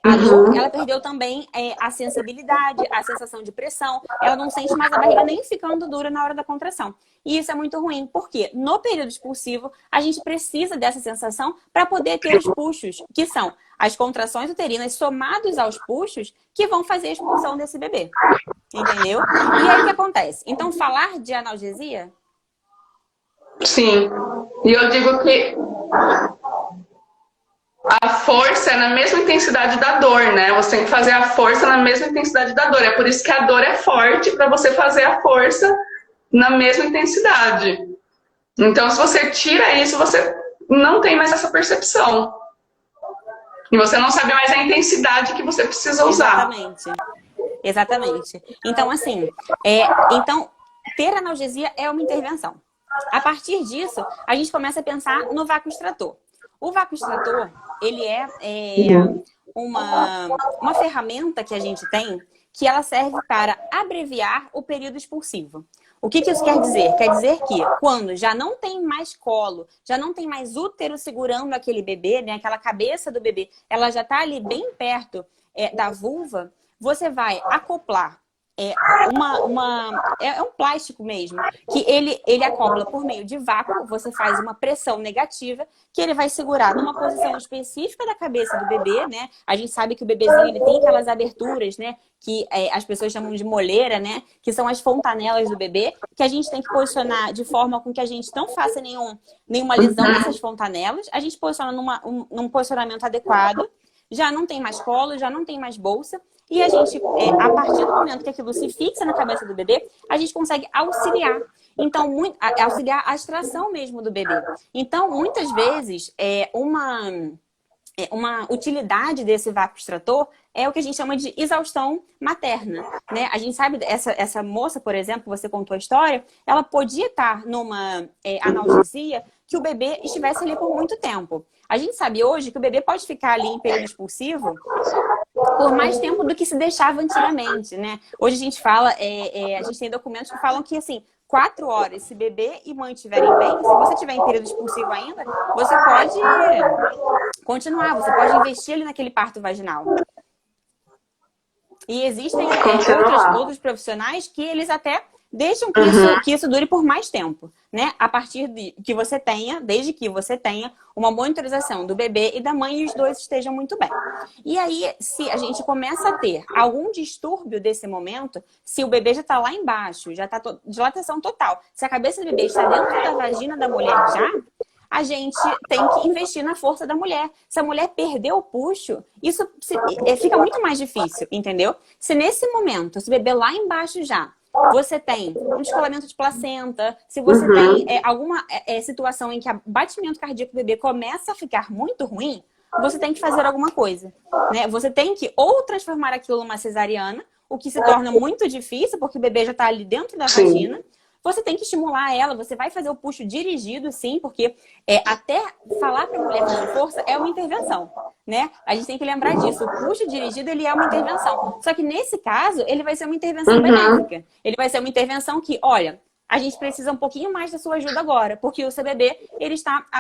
a dor, ela perdeu também a sensibilidade, a sensação de pressão. Ela não sente mais a barriga nem ficando dura na hora da contração. E isso é muito ruim, porque no período expulsivo, a gente precisa dessa sensação para poder ter os puxos, que são as contrações uterinas somados aos puxos que vão fazer a expulsão desse bebê. Entendeu? E aí o que acontece? Então, falar de analgesia? Sim. E eu digo que a força é na mesma intensidade da dor, né? Você tem que fazer a força na mesma intensidade da dor. É por isso que a dor é forte, para você fazer a força na mesma intensidade. Então, se você tira isso, você não tem mais essa percepção. E você não sabe mais a intensidade que você precisa usar. Exatamente. Então, assim, então, ter analgesia é uma intervenção. A partir disso, a gente começa a pensar no vácuo extrator. O vácuo extrator, ele é uma ferramenta que a gente tem que ela serve para abreviar o período expulsivo. O que isso quer dizer? Quer dizer que quando já não tem mais colo, já não tem mais útero segurando aquele bebê, né, aquela cabeça do bebê, ela já está ali bem perto da vulva, você vai acoplar um plástico mesmo, que ele acopla por meio de vácuo, você faz uma pressão negativa, que ele vai segurar numa posição específica da cabeça do bebê, né? A gente sabe que o bebezinho ele tem aquelas aberturas, né? Que as pessoas chamam de moleira, né? Que são as fontanelas do bebê, que a gente tem que posicionar de forma com que a gente não faça nenhuma lesão nessas fontanelas. A gente posiciona num posicionamento adequado, já não tem mais colo, já não tem mais bolsa. E a gente, a partir do momento que aquilo se fixa na cabeça do bebê, a gente consegue auxiliar. Então, auxiliar a extração mesmo do bebê. Então, muitas vezes, uma utilidade desse vácuo extrator é o que a gente chama de exaustão materna, né? A gente sabe, essa moça, por exemplo, que você contou a história, ela podia estar numa analgesia que o bebê estivesse ali por muito tempo. A gente sabe hoje que o bebê pode ficar ali em período expulsivo por mais tempo do que se deixava antigamente, né? Hoje a gente fala, a gente tem documentos que falam que, assim, 4 horas, se bebê e mãe estiverem bem, se você estiver em período expulsivo ainda, você pode continuar, você pode investir ali naquele parto vaginal. E existem outros profissionais que eles até deixam que isso dure por mais tempo, né? A partir de que você tenha, desde que você tenha uma monitorização do bebê e da mãe e os dois estejam muito bem. E aí, se a gente começa a ter algum distúrbio desse momento, se o bebê já está lá embaixo, já está dilatação total, se a cabeça do bebê está dentro da vagina da mulher já, a gente tem que investir na força da mulher. Se a mulher perder o puxo, isso fica muito mais difícil, entendeu? Se nesse momento, se o bebê lá embaixo já, você tem um descolamento de placenta, se você tem alguma situação em que o batimento cardíaco do bebê começa a ficar muito ruim, você tem que fazer alguma coisa, né? Você tem que ou transformar aquilo numa cesariana, o que se torna muito difícil, porque o bebê já está ali dentro da vagina. Você tem que estimular ela, você vai fazer o puxo dirigido, sim, porque até falar para a mulher fazer força é uma intervenção, né? A gente tem que lembrar disso. O puxo dirigido, ele é uma intervenção. Só que nesse caso, ele vai ser uma intervenção benéfica. Ele vai ser uma intervenção que, olha, a gente precisa um pouquinho mais da sua ajuda agora, porque o seu bebê,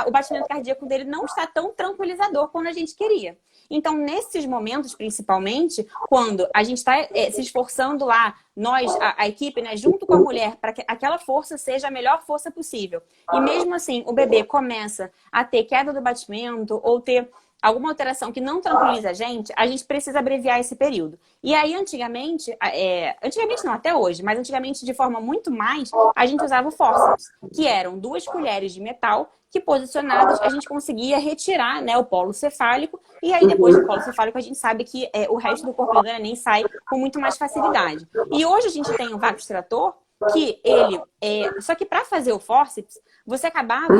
o batimento cardíaco dele não está tão tranquilizador quanto a gente queria. Então, nesses momentos, principalmente, quando a gente está se esforçando lá, nós, a equipe, né, junto com a mulher, para que aquela força seja a melhor força possível. E mesmo assim, o bebê começa a ter queda do batimento ou ter alguma alteração que não tranquiliza a gente precisa abreviar esse período. E aí, antigamente não, até hoje, mas antigamente, de forma muito mais, a gente usava o fórceps, que eram 2 colheres de metal que posicionadas a gente conseguia retirar, né, o polo cefálico, e aí depois do polo cefálico a gente sabe que o resto do corpo do neném sai com muito mais facilidade. E hoje a gente tem um vácuo extrator que ele... só que para fazer o fórceps, você acabava...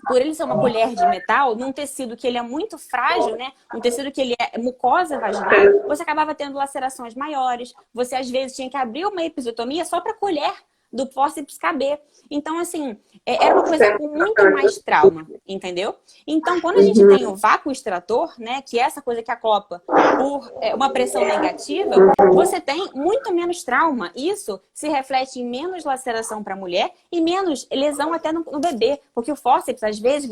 Por ele ser uma colher de metal, num tecido que ele é muito frágil, né? Um tecido que ele é mucosa vaginal, você acabava tendo lacerações maiores. Você, às vezes, tinha que abrir uma episiotomia só para a colher do fórceps caber. Então, assim, era uma coisa com muito mais trauma, entendeu? Então, quando a gente tem o vácuo extrator, né, que é essa coisa que acopla por uma pressão negativa, você tem muito menos trauma. Isso se reflete em menos laceração para a mulher e menos lesão até no bebê. Porque o fórceps, às vezes,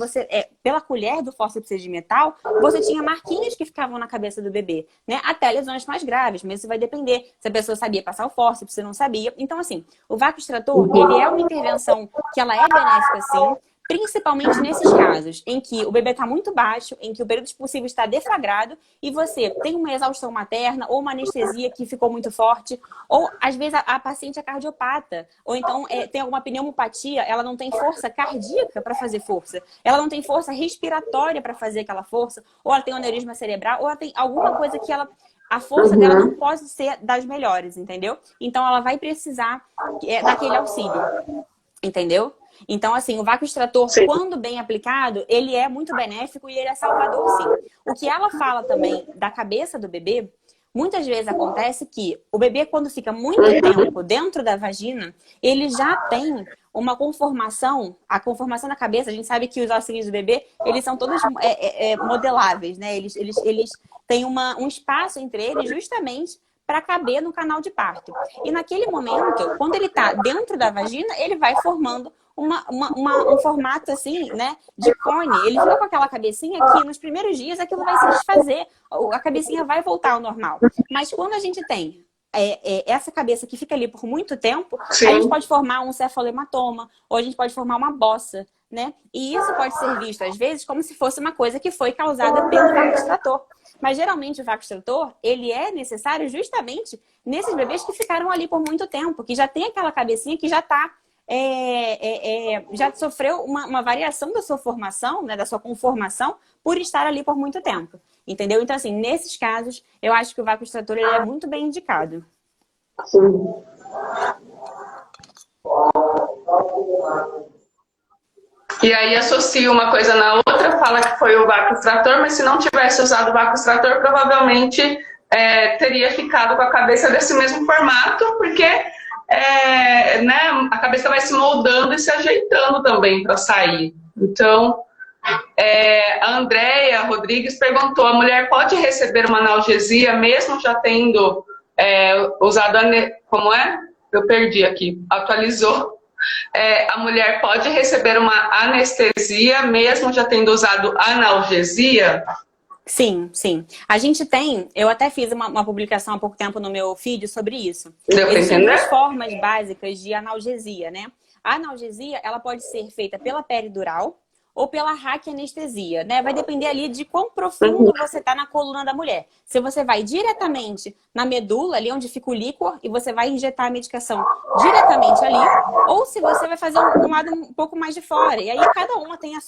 pela colher do fórceps de metal, você tinha marquinhas que ficavam na cabeça do bebê, né? Até lesões mais graves, mas isso vai depender se a pessoa sabia passar o fórceps, se não sabia. Então, assim, o vácuo extrator, ele é uma intervenção que ela é benéfica, sim, principalmente nesses casos em que o bebê está muito baixo, em que o período expulsivo está deflagrado e você tem uma exaustão materna ou uma anestesia que ficou muito forte, ou às vezes a paciente é cardiopata, ou então tem alguma pneumopatia, ela não tem força cardíaca para fazer força, ela não tem força respiratória para fazer aquela força, ou ela tem um aneurisma cerebral, ou ela tem alguma coisa que a força dela não pode ser das melhores, entendeu? Então, ela vai precisar daquele auxílio, entendeu? Então, assim, o vácuo extrator, quando bem aplicado, ele é muito benéfico e ele é salvador, sim. O que ela fala também da cabeça do bebê, muitas vezes acontece que o bebê, quando fica muito tempo dentro da vagina, ele já tem uma conformação, a conformação da cabeça, a gente sabe que os ossinhos do bebê, eles são todos modeláveis, né? Eles têm um espaço entre eles justamente para caber no canal de parto. E naquele momento, quando ele está dentro da vagina, ele vai formando um formato assim, né, de cone. Ele fica com aquela cabecinha que nos primeiros dias aquilo vai se desfazer, a cabecinha vai voltar ao normal. Mas quando a gente tem essa cabeça que fica ali por muito tempo, a gente pode formar um cefalohematoma, ou a gente pode formar uma bossa, né? E isso pode ser visto, às vezes, como se fosse uma coisa que foi causada pelo vácuo extrator. Mas, geralmente, o vácuo extrator, ele é necessário justamente nesses bebês que ficaram ali por muito tempo, que já tem aquela cabecinha que já está... já sofreu uma variação da sua formação, né, da sua conformação, por estar ali por muito tempo. Entendeu? Então, assim, nesses casos, eu acho que o vácuo extrator ele é muito bem indicado. Sim. E aí associa uma coisa na outra, fala que foi o vácuo extrator, mas se não tivesse usado o vácuo extrator, provavelmente teria ficado com a cabeça desse mesmo formato, porque né, a cabeça vai se moldando e se ajeitando também para sair. Então, a Andréia Rodrigues perguntou, a mulher pode receber uma analgesia mesmo já tendo usado... Como é? Eu perdi aqui, atualizou. A mulher pode receber uma anestesia mesmo já tendo usado analgesia? Sim, sim. A gente tem, eu até fiz uma publicação há pouco tempo no meu feed sobre isso. Deu pra Existem duas entender? formas básicas de analgesia, né? A analgesia, ela pode ser feita pela peridural ou pela raquianestesia, né? Vai depender ali de quão Uhum. profundo você tá na coluna da mulher. Se você vai diretamente na medula, ali onde fica o líquor, e você vai injetar a medicação diretamente ali, ou se você vai fazer um lado um pouco mais de fora. E aí cada uma tem a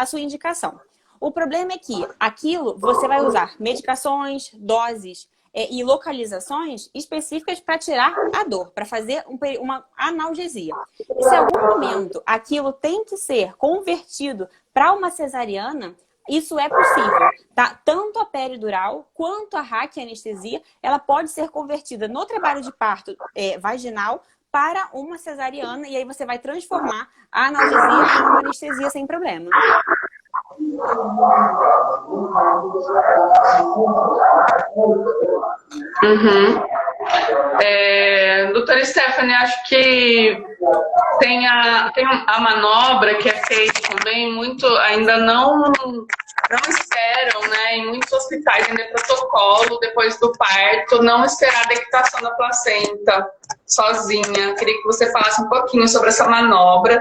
sua indicação. O problema é que aquilo você vai usar medicações, doses e localizações específicas para tirar a dor, para fazer uma analgesia. E se em algum momento aquilo tem que ser convertido para uma cesariana, isso é possível, tá? Tanto a peridural quanto a raquianestesia, ela pode ser convertida no trabalho de parto vaginal para uma cesariana, e aí você vai transformar a analgesia em uma anestesia sem problema. Uhum. Doutora Stephanie, acho que tem a manobra que é feita também, muito, ainda não esperam, né? Em muitos hospitais ainda é protocolo, depois do parto, não esperar a dectação da placenta sozinha. Queria que você falasse um pouquinho sobre essa manobra,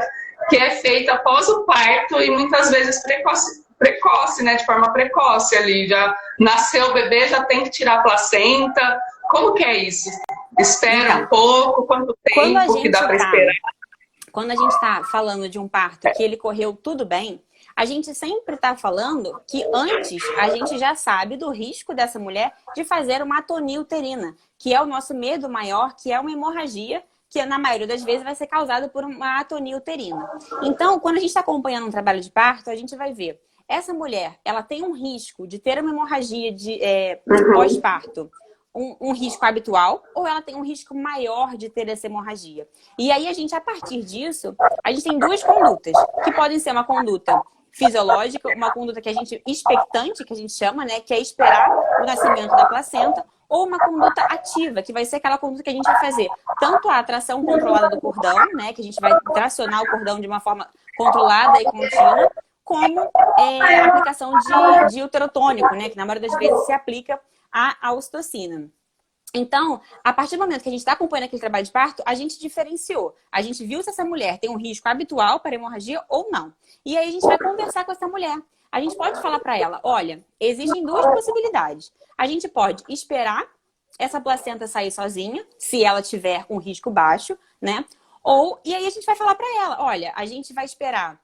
que é feita após o parto e muitas vezes precoce, né? De forma precoce ali. Já nasceu o bebê, já tem que tirar a placenta. Como que é isso? Espera um Então, pouco? Quanto quando a tempo que dá gente para tá esperar? Quando a gente está falando de um parto que ele correu tudo bem, a gente sempre está falando que antes a gente já sabe do risco dessa mulher de fazer uma atonia uterina, que é o nosso medo maior, que é uma hemorragia, que na maioria das vezes vai ser causada por uma atonia uterina. Então, quando a gente está acompanhando um trabalho de parto, a gente vai ver, essa mulher, ela tem um risco de ter uma hemorragia Uhum. pós-parto, um risco habitual, ou ela tem um risco maior de ter essa hemorragia. E aí a gente, a partir disso, a gente tem duas condutas, que podem ser uma conduta fisiológica, uma conduta que a gente expectante, que a gente chama, né, que é esperar o nascimento da placenta, ou uma conduta ativa, que vai ser aquela conduta que a gente vai fazer tanto a atração controlada do cordão, né, que a gente vai tracionar o cordão de uma forma controlada e contínua, como a aplicação de uterotônico, né, que na maioria das vezes se aplica a ocitocina. Então, a partir do momento que a gente está acompanhando aquele trabalho de parto, a gente diferenciou. A gente viu se essa mulher tem um risco habitual para hemorragia ou não. E aí a gente vai conversar com essa mulher. A gente pode falar para ela, olha, existem duas possibilidades. A gente pode esperar essa placenta sair sozinha, se ela tiver um risco baixo, né? E aí a gente vai falar para ela, olha, a gente vai esperar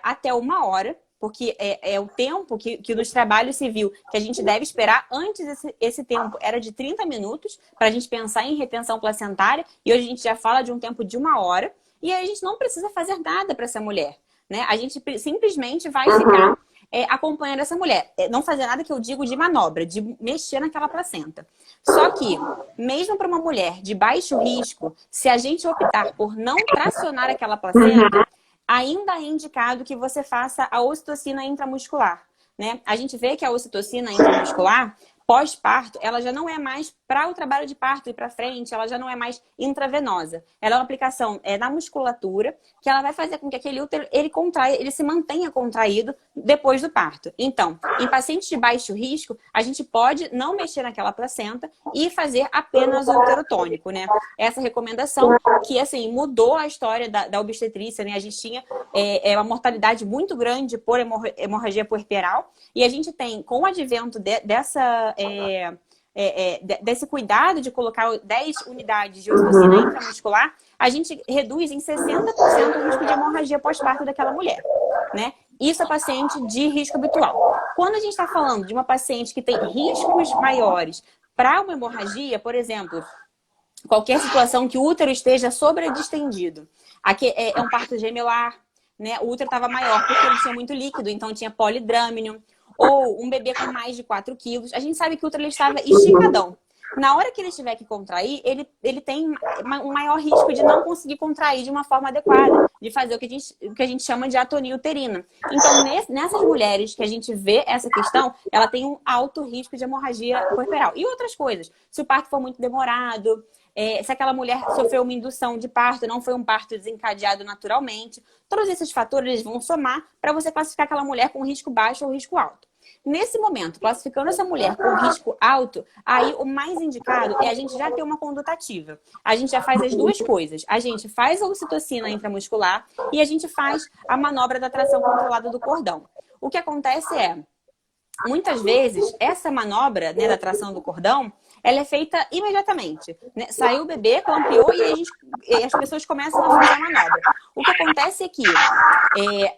até 1 hora, porque é o tempo que nos trabalhos se viu que a gente deve esperar. Antes esse tempo era de 30 minutos para a gente pensar em retenção placentária, e hoje a gente já fala de um tempo de 1 hora, e aí a gente não precisa fazer nada para essa mulher, né? A gente simplesmente vai ficar acompanhando essa mulher. Não fazer nada, que eu digo, de manobra, de mexer naquela placenta. Só que, mesmo para uma mulher de baixo risco, se a gente optar por não tracionar aquela placenta, ainda é indicado que você faça a ocitocina intramuscular, né? A gente vê que a ocitocina intramuscular, pós-parto, ela já não é mais para o trabalho de parto e para frente, ela já não é mais intravenosa. Ela é uma aplicação na musculatura, que ela vai fazer com que aquele útero ele se mantenha contraído depois do parto. Então, em pacientes de baixo risco, a gente pode não mexer naquela placenta e fazer apenas o uterotônico, né? Essa recomendação que, assim, mudou a história da obstetrícia, né? A gente tinha uma mortalidade muito grande por hemorragia puerperal, e a gente tem, com o advento desse cuidado de colocar 10 unidades de ocitocina intramuscular, a gente reduz em 60% o risco de hemorragia pós-parto daquela mulher, né? Isso é paciente de risco habitual. Quando a gente está falando de uma paciente que tem riscos maiores para uma hemorragia, por exemplo, qualquer situação que o útero esteja sobredistendido, aqui é um parto gemelar, né? O útero estava maior porque ele tinha muito líquido, então tinha polidrâmino, ou um bebê com mais de 4 quilos, a gente sabe que o útero estava esticadão. Na hora que ele tiver que contrair, ele tem um maior risco de não conseguir contrair de uma forma adequada, de fazer o que a gente chama de atonia uterina. Então, nessas mulheres que a gente vê essa questão, ela tem um alto risco de hemorragia puerperal. E outras coisas, se o parto for muito demorado, se aquela mulher sofreu uma indução de parto, não foi um parto desencadeado naturalmente, todos esses fatores vão somar para você classificar aquela mulher com risco baixo ou risco alto. Nesse momento, classificando essa mulher com risco alto, aí o mais indicado é a gente já ter uma conduta ativa. A gente já faz as duas coisas. A gente faz a ocitocina intramuscular e a gente faz a manobra da tração controlada do cordão. O que acontece é, muitas vezes, essa manobra, né, da tração do cordão, ela é feita imediatamente, né? Saiu o bebê, clampeou e as pessoas começam a fazer a manobra. O que acontece é que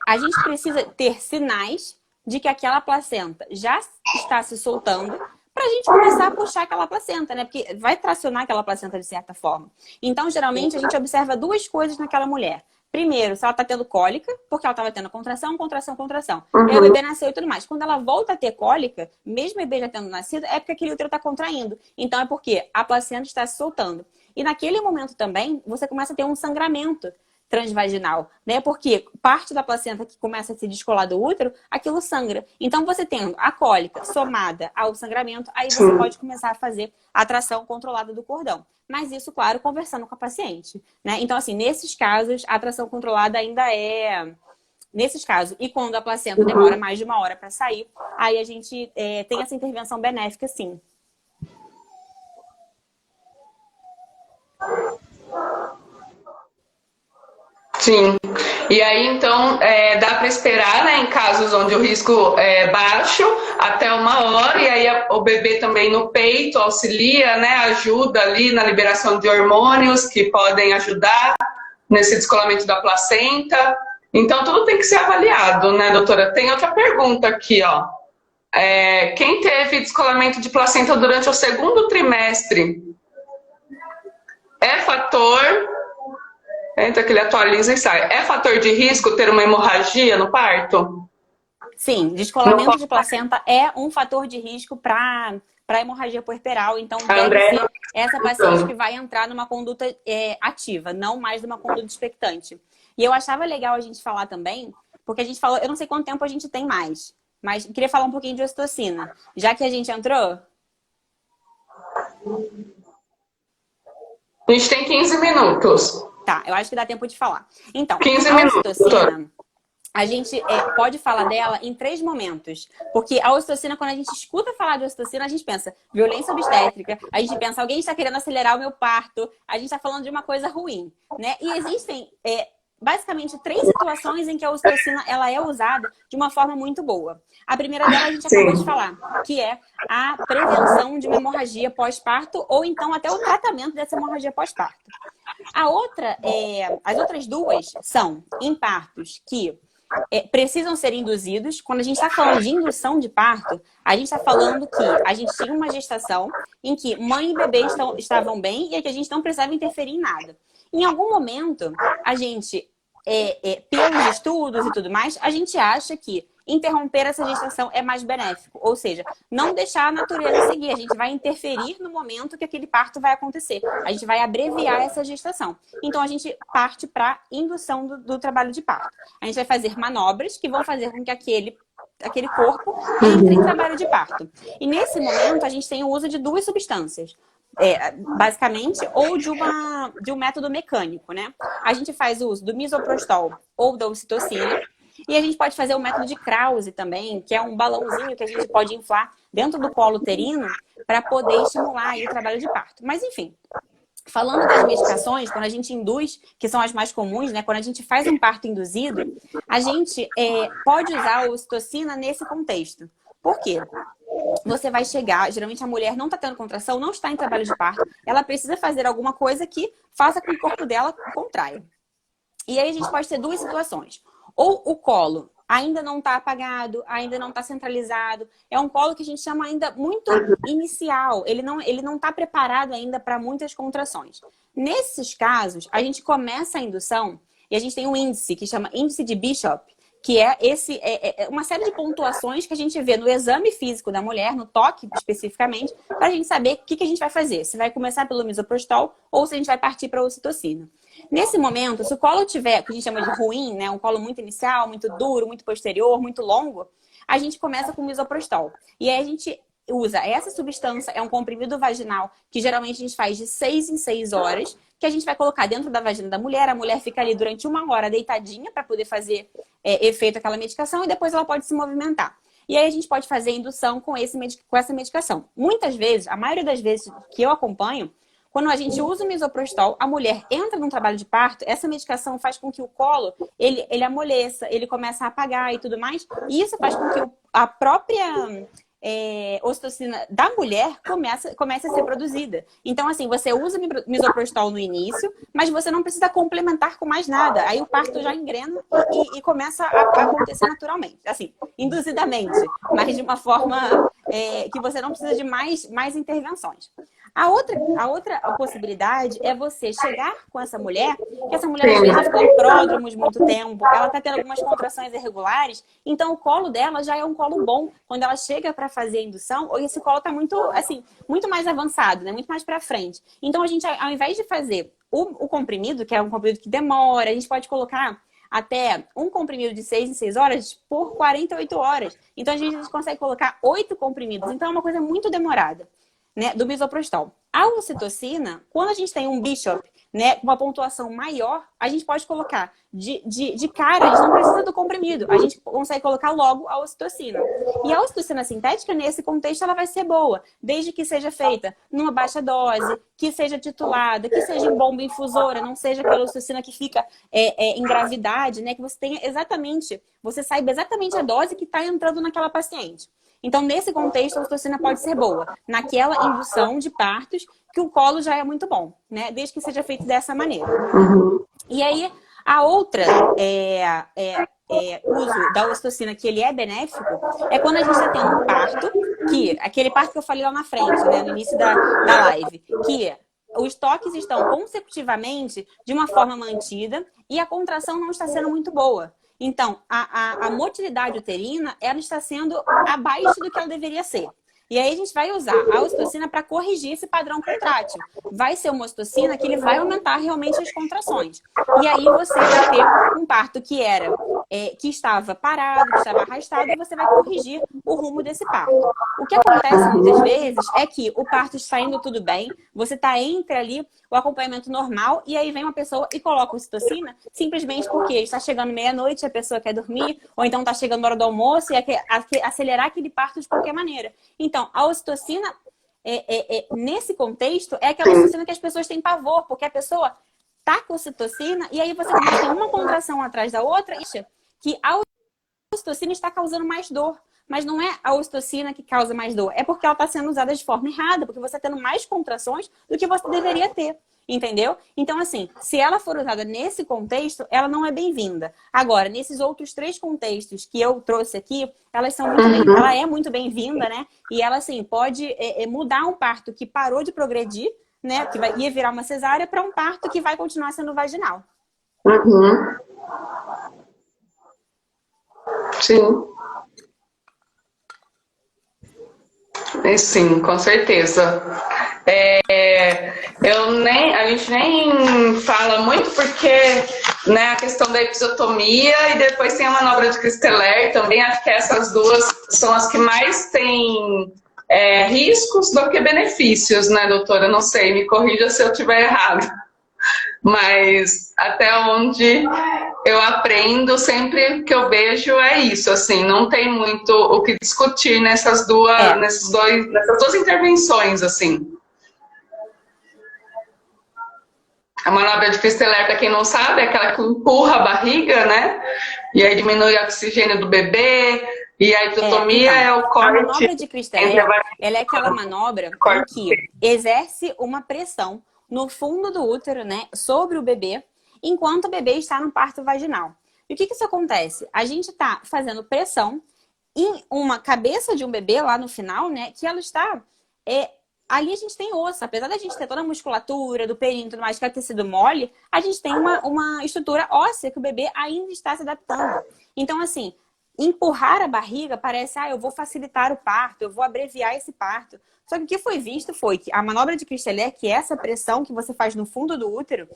a gente precisa ter sinais de que aquela placenta já está se soltando para a gente começar a puxar aquela placenta, né? Porque vai tracionar aquela placenta de certa forma. Então, geralmente, a gente observa duas coisas naquela mulher. Primeiro, se ela está tendo cólica, porque ela estava tendo contração, contração, contração. E aí o bebê nasceu e tudo mais. Quando ela volta a ter cólica, mesmo o bebê já tendo nascido, é porque aquele útero está contraindo. Então é porque a placenta está se soltando. E naquele momento também, você começa a ter um sangramento transvaginal, né? Porque parte da placenta que começa a se descolar do útero, aquilo sangra. Então, você tendo a cólica somada ao sangramento, aí você pode começar a fazer a tração controlada do cordão. Mas isso, claro, conversando com a paciente, né? Então, assim, nesses casos, a tração controlada ainda é... Nesses casos, e quando a placenta demora mais de 1 hora para sair, aí a gente tem essa intervenção benéfica, sim. Sim. E aí, então, dá para esperar, né, em casos onde o risco é baixo, até 1 hora, e aí o bebê também no peito auxilia, né, ajuda ali na liberação de hormônios que podem ajudar nesse descolamento da placenta. Então, tudo tem que ser avaliado, né, doutora? Tem outra pergunta aqui, ó. Quem teve descolamento de placenta durante o 2º trimestre é fator... Entra que ele atualiza e sai. É fator de risco ter uma hemorragia no parto? Sim, descolamento de placenta é um fator de risco para hemorragia puerperal. Então, deve ser essa paciente que vai entrar numa conduta ativa, não mais numa conduta expectante. E eu achava legal a gente falar também, porque a gente falou, eu não sei quanto tempo a gente tem mais, mas queria falar um pouquinho de ocitocina. Já que a gente entrou... A gente tem 15 minutos. Tá, eu acho que dá tempo de falar. Então, 15 a minutos, ocitocina, a gente pode falar dela em 3 momentos. Porque a ocitocina, quando a gente escuta falar de ocitocina, a gente pensa violência obstétrica, a gente pensa alguém está querendo acelerar o meu parto, a gente está falando de uma coisa ruim, né? E existem... basicamente 3 situações em que a ocitocina ela é usada de uma forma muito boa. A primeira dela a gente acabou de falar, que é a prevenção de uma hemorragia pós-parto ou então até o tratamento dessa hemorragia pós-parto. As outras 2 são em partos que precisam ser induzidos. Quando a gente está falando de indução de parto, a gente está falando que a gente tinha uma gestação em que mãe e bebê estavam bem e que a gente não precisava interferir em nada. Em algum momento, a gente, pelos estudos e tudo mais, a gente acha que interromper essa gestação é mais benéfico. Ou seja, não deixar a natureza seguir. A gente vai interferir no momento que aquele parto vai acontecer. A gente vai abreviar essa gestação. Então, a gente parte para indução do trabalho de parto. A gente vai fazer manobras que vão fazer com que aquele corpo entre em trabalho de parto. E nesse momento, a gente tem o uso de 2 substâncias. Basicamente, ou de um método mecânico, né? A gente faz uso do misoprostol ou da ocitocina. E a gente pode fazer o método de Krause também, que é um balãozinho que a gente pode inflar dentro do colo uterino para poder estimular aí o trabalho de parto. Mas, enfim, falando das medicações, quando a gente induz, que são as mais comuns, né? Quando a gente faz um parto induzido, a gente pode usar a ocitocina nesse contexto. Por quê? Você vai chegar, geralmente a mulher não está tendo contração, não está em trabalho de parto, ela precisa fazer alguma coisa que faça com que o corpo dela contraia. E aí a gente pode ter 2 situações. Ou o colo ainda não está apagado, ainda não está centralizado. É um colo que a gente chama ainda muito inicial. Ele não está preparado ainda para muitas contrações. Nesses casos, a gente começa a indução e a gente tem um índice que chama índice de Bishop, que é uma série de pontuações que a gente vê no exame físico da mulher, no toque especificamente, para a gente saber o que a gente vai fazer. Se vai começar pelo misoprostol ou se a gente vai partir para a ocitocina. Nesse momento, se o colo tiver, que a gente chama de ruim, né, um colo muito inicial, muito duro, muito posterior, muito longo, a gente começa com misoprostol. E aí a gente usa essa substância, é um comprimido vaginal, que geralmente a gente faz de 6 em 6 horas, que a gente vai colocar dentro da vagina da mulher. A mulher fica ali durante 1 hora deitadinha para poder fazer efeito aquela medicação e depois ela pode se movimentar. E aí a gente pode fazer indução com essa medicação. Muitas vezes, a maioria das vezes que eu acompanho, quando a gente usa o misoprostol, a mulher entra num trabalho de parto, essa medicação faz com que o colo, ele amoleça, ele começa a apagar e tudo mais. E isso faz com que a própria ocitocina da mulher comece a ser produzida. Então, assim, você usa misoprostol no início, mas você não precisa complementar com mais nada. Aí o parto já engrena e começa a acontecer naturalmente. Assim, induzidamente, mas de uma forma que você não precisa de mais intervenções. A outra possibilidade é você chegar com essa mulher, que essa mulher às vezes ficou em pródromos muito tempo, ela está tendo algumas contrações irregulares, então o colo dela já é um colo bom. Quando ela chega para fazer a indução, esse colo está muito, assim, muito mais avançado, né? Muito mais para frente. Então a gente, ao invés de fazer o comprimido, que é um comprimido que demora, a gente pode colocar até um comprimido de 6 em 6 horas por 48 horas. Então a gente consegue colocar 8 comprimidos. Então é uma coisa muito demorada, né, do misoprostol. A ocitocina, quando a gente tem um Bishop, né, com uma pontuação maior, a gente pode colocar de cara, a gente não precisa do comprimido, a gente consegue colocar logo a ocitocina. E a ocitocina sintética, nesse contexto, ela vai ser boa, desde que seja feita numa baixa dose, que seja titulada, que seja em bomba infusora, não seja aquela ocitocina que fica em gravidade, né, que você tenha exatamente, você saiba exatamente a dose que está entrando naquela paciente. Então, nesse contexto, a ocitocina pode ser boa. Naquela indução de partos, que o colo já é muito bom, né? Desde que seja feito dessa maneira. E aí, a outra uso da ocitocina que ele é benéfico é quando a gente está tendo um parto, aquele parto que eu falei lá na frente, né? No início da live, que os toques estão consecutivamente de uma forma mantida e a contração não está sendo muito boa. Então, a motilidade uterina, ela está sendo abaixo do que ela deveria ser. E aí a gente vai usar a ocitocina para corrigir esse padrão contrátil. Vai ser uma ocitocina que ele vai aumentar realmente as contrações. E aí você vai ter um parto que estava parado, que estava arrastado, e você vai corrigir o rumo desse parto. O que acontece muitas vezes é que o parto está indo tudo bem, você está entre ali o acompanhamento normal, e aí vem uma pessoa e coloca ocitocina simplesmente porque está chegando meia-noite, a pessoa quer dormir, ou então está chegando a hora do almoço e quer acelerar aquele parto de qualquer maneira. Então, a ocitocina, nesse contexto, é aquela ocitocina que as pessoas têm pavor, porque a pessoa tá com ocitocina e aí você começa a ter uma contração atrás da outra, que a ocitocina está causando mais dor. Mas não é a ocitocina que causa mais dor, é porque ela está sendo usada de forma errada, porque você está tendo mais contrações do que você deveria ter. Entendeu? Então, assim, se ela for usada nesse contexto, ela não é bem-vinda. Agora, nesses outros 3 contextos que eu trouxe aqui, ela é muito bem-vinda, né? E ela, assim, pode mudar um parto que parou de progredir, né? Que ia virar uma cesárea, para um parto que vai continuar sendo vaginal. Sim. Sim, com certeza. A gente nem fala muito porque, né, a questão da episiotomia e depois tem a manobra de Christeler também. Acho que essas duas são as que mais têm riscos do que benefícios, né, doutora? Não sei, me corrija se eu estiver errado. Mas até onde eu aprendo, sempre que eu vejo é isso, assim, não tem muito o que discutir nessas duas intervenções, assim. A manobra de Christeler, para quem não sabe, é aquela que empurra a barriga, né? E aí diminui o oxigênio do bebê, e a episiotomia é o corte. A manobra de Christeler, ela é aquela manobra que exerce uma pressão no fundo do útero, né, sobre o bebê, enquanto o bebê está no parto vaginal. E o que isso acontece? A gente está fazendo pressão em uma cabeça de um bebê lá no final, né, que ela está... ali a gente tem osso, apesar da gente ter toda a musculatura do períneo e tudo mais, que é tecido mole, a gente tem uma estrutura óssea que o bebê ainda está se adaptando. Então, assim, empurrar a barriga parece, eu vou facilitar o parto, eu vou abreviar esse parto. Só que o que foi visto foi que a manobra de Christeler, que é essa pressão que você faz no fundo do útero,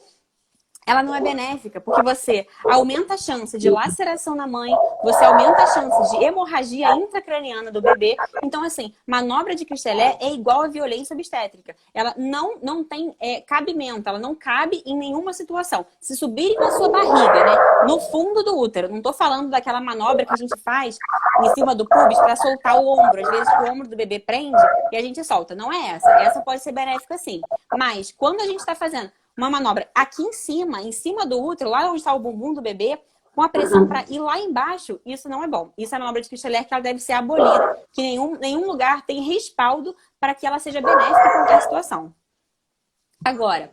ela não é benéfica, porque você aumenta a chance de laceração na mãe, você aumenta a chance de hemorragia intracraniana do bebê. Então, assim, manobra de Christelet é igual a violência obstétrica. Ela não tem cabimento, ela não cabe em nenhuma situação. Se subirem na sua barriga, né, no fundo do útero, não tô falando daquela manobra que a gente faz em cima do pubis para soltar o ombro. Às vezes o ombro do bebê prende e a gente solta. Não é essa. Essa pode ser benéfica sim. Mas quando a gente está fazendo uma manobra aqui em cima do útero, lá onde está o bumbum do bebê, com a pressão para ir lá embaixo, isso não é bom. Isso é a manobra de Christelet que ela deve ser abolida, que nenhum lugar tem respaldo para que ela seja benéfica em qualquer situação. Agora,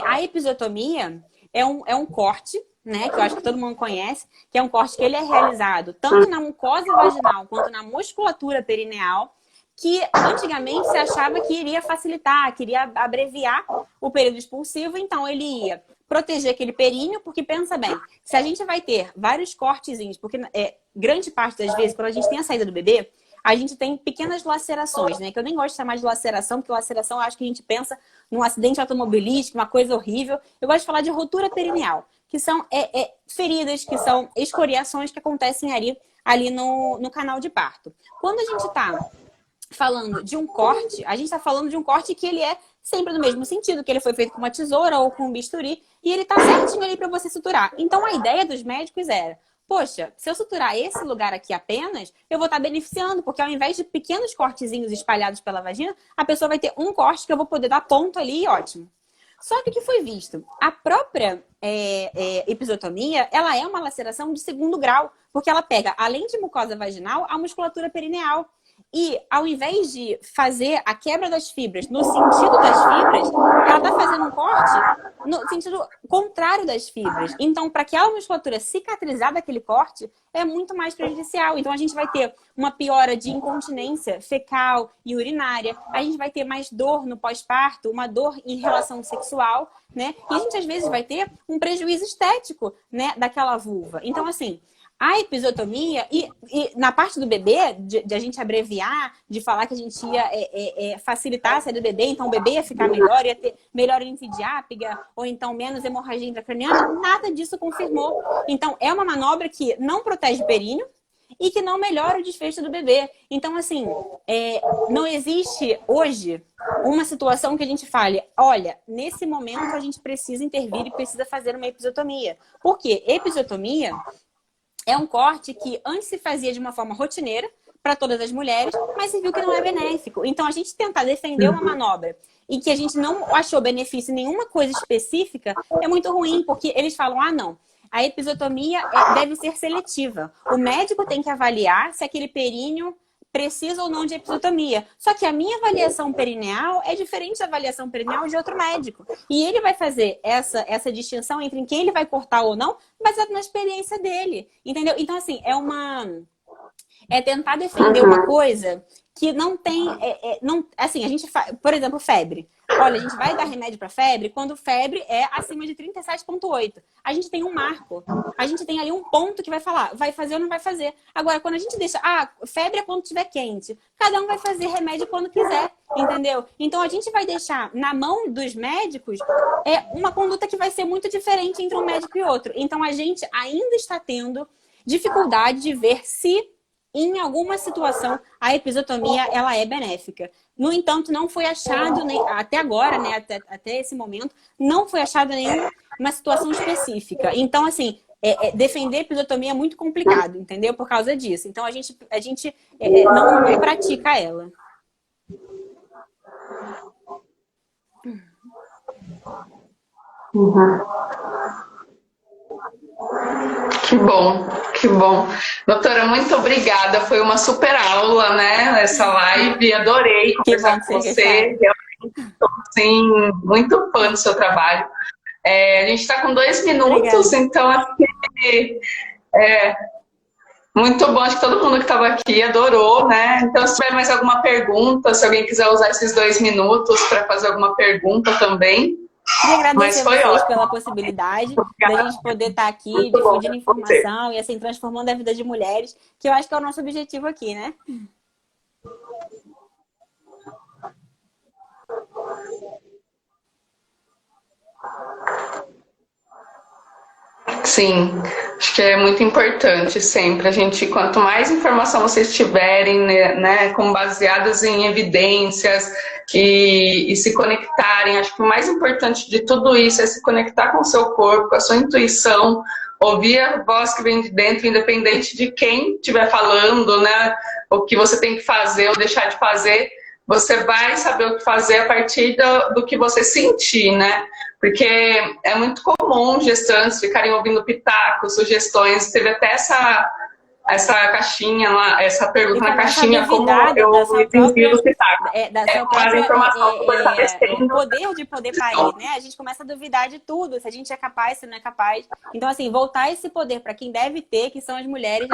a episiotomia é um corte, né, que eu acho que todo mundo conhece, que é um corte que ele é realizado tanto na mucosa vaginal quanto na musculatura perineal, que antigamente se achava que iria facilitar, que iria abreviar o período expulsivo, então ele ia proteger aquele períneo, porque pensa bem, se a gente vai ter vários cortezinhos, porque grande parte das vezes, quando a gente tem a saída do bebê, a gente tem pequenas lacerações, né? Que eu nem gosto de chamar de laceração, porque laceração eu acho que a gente pensa num acidente automobilístico, uma coisa horrível. Eu gosto de falar de rotura perineal, que são feridas, que são escoriações que acontecem ali no canal de parto. Quando a gente está falando de um corte, a gente está falando de um corte que ele é sempre no mesmo sentido, que ele foi feito com uma tesoura ou com um bisturi, e ele tá certinho ali para você suturar. Então a ideia dos médicos era, poxa, se eu suturar esse lugar aqui apenas, eu vou estar beneficiando, porque ao invés de pequenos cortezinhos espalhados pela vagina, a pessoa vai ter um corte que eu vou poder dar ponto ali e ótimo. Só que o que foi visto? A própria episiotomia, ela é uma laceração de segundo grau, porque ela pega, além de mucosa vaginal, a musculatura perineal. E ao invés de fazer a quebra das fibras no sentido das fibras, ela está fazendo um corte no sentido contrário das fibras. Então, para aquela musculatura cicatrizar daquele corte, é muito mais prejudicial. Então, a gente vai ter uma piora de incontinência fecal e urinária. A gente vai ter mais dor no pós-parto, uma dor em relação sexual, né? E a gente, às vezes, vai ter um prejuízo estético, né, daquela vulva. Então, assim, a episiotomia, e na parte do bebê, de a gente abreviar, de falar que a gente ia facilitar a saída do bebê, então o bebê ia ficar melhor, ia ter melhor linfidiápiga, ou então menos hemorragia intracraniana, nada disso confirmou. Então, é uma manobra que não protege o períneo e que não melhora o desfecho do bebê. Então, assim, não existe hoje uma situação que a gente fale, olha, nesse momento a gente precisa intervir e precisa fazer uma episiotomia. Por quê? Episiotomia é um corte que antes se fazia de uma forma rotineira para todas as mulheres, mas se viu que não é benéfico. Então, a gente tentar defender uma manobra e que a gente não achou benefício em nenhuma coisa específica é muito ruim, porque eles falam, ah, não, a episiotomia deve ser seletiva. O médico tem que avaliar se aquele períneo precisa ou não de episiotomia. Só que a minha avaliação perineal é diferente da avaliação perineal de outro médico. E ele vai fazer essa distinção entre quem ele vai cortar ou não, baseado na experiência dele. Entendeu? Então, assim, é tentar defender uma coisa que não tem... assim, a gente faz... Por exemplo, febre. Olha, a gente vai dar remédio para febre quando febre é acima de 37,8. A gente tem um marco. A gente tem ali um ponto que vai falar, vai fazer ou não vai fazer. Agora, quando a gente deixa, febre é quando estiver quente. Cada um vai fazer remédio quando quiser, entendeu? Então, a gente vai deixar na mão dos médicos uma conduta que vai ser muito diferente entre um médico e outro. Então, a gente ainda está tendo dificuldade de ver se em alguma situação a episiotomia ela é benéfica. No entanto, não foi achado, até agora, né, até esse momento, não foi achado nenhuma situação específica. Então, assim, defender a episiotomia é muito complicado, entendeu? Por causa disso. Então, a gente não pratica ela. Uhum. Que bom, que bom. Doutora, muito obrigada. Foi uma super aula, né? Essa live. Adorei conversar com você. Realmente estou, assim, muito fã do seu trabalho. A gente está com 2 minutos, obrigada. Então acho que muito bom. Acho que todo mundo que estava aqui adorou, né? Então, se tiver mais alguma pergunta, se alguém quiser usar esses 2 minutos para fazer alguma pergunta também. Queria agradecer a vocês pela possibilidade da gente poder estar aqui difundindo informação e assim transformando a vida de mulheres, que eu acho que é o nosso objetivo aqui, né? Sim, acho que é muito importante sempre. A gente, quanto mais informação vocês tiverem, né, com baseadas em evidências e se conectarem, acho que o mais importante de tudo isso é se conectar com o seu corpo, com a sua intuição, ouvir a voz que vem de dentro, independente de quem estiver falando, né, o que você tem que fazer ou deixar de fazer, você vai saber o que fazer a partir do que você sentir, né? Porque é muito comum gestantes ficarem ouvindo pitacos, sugestões. Teve até essa caixinha lá, essa pergunta na caixinha, como eu entendi os pitacos. Da sua Quase própria, informação que você está o poder de poder parir, né? A gente começa a duvidar de tudo, se a gente é capaz, se não é capaz. Então, assim, voltar esse poder para quem deve ter, que são as mulheres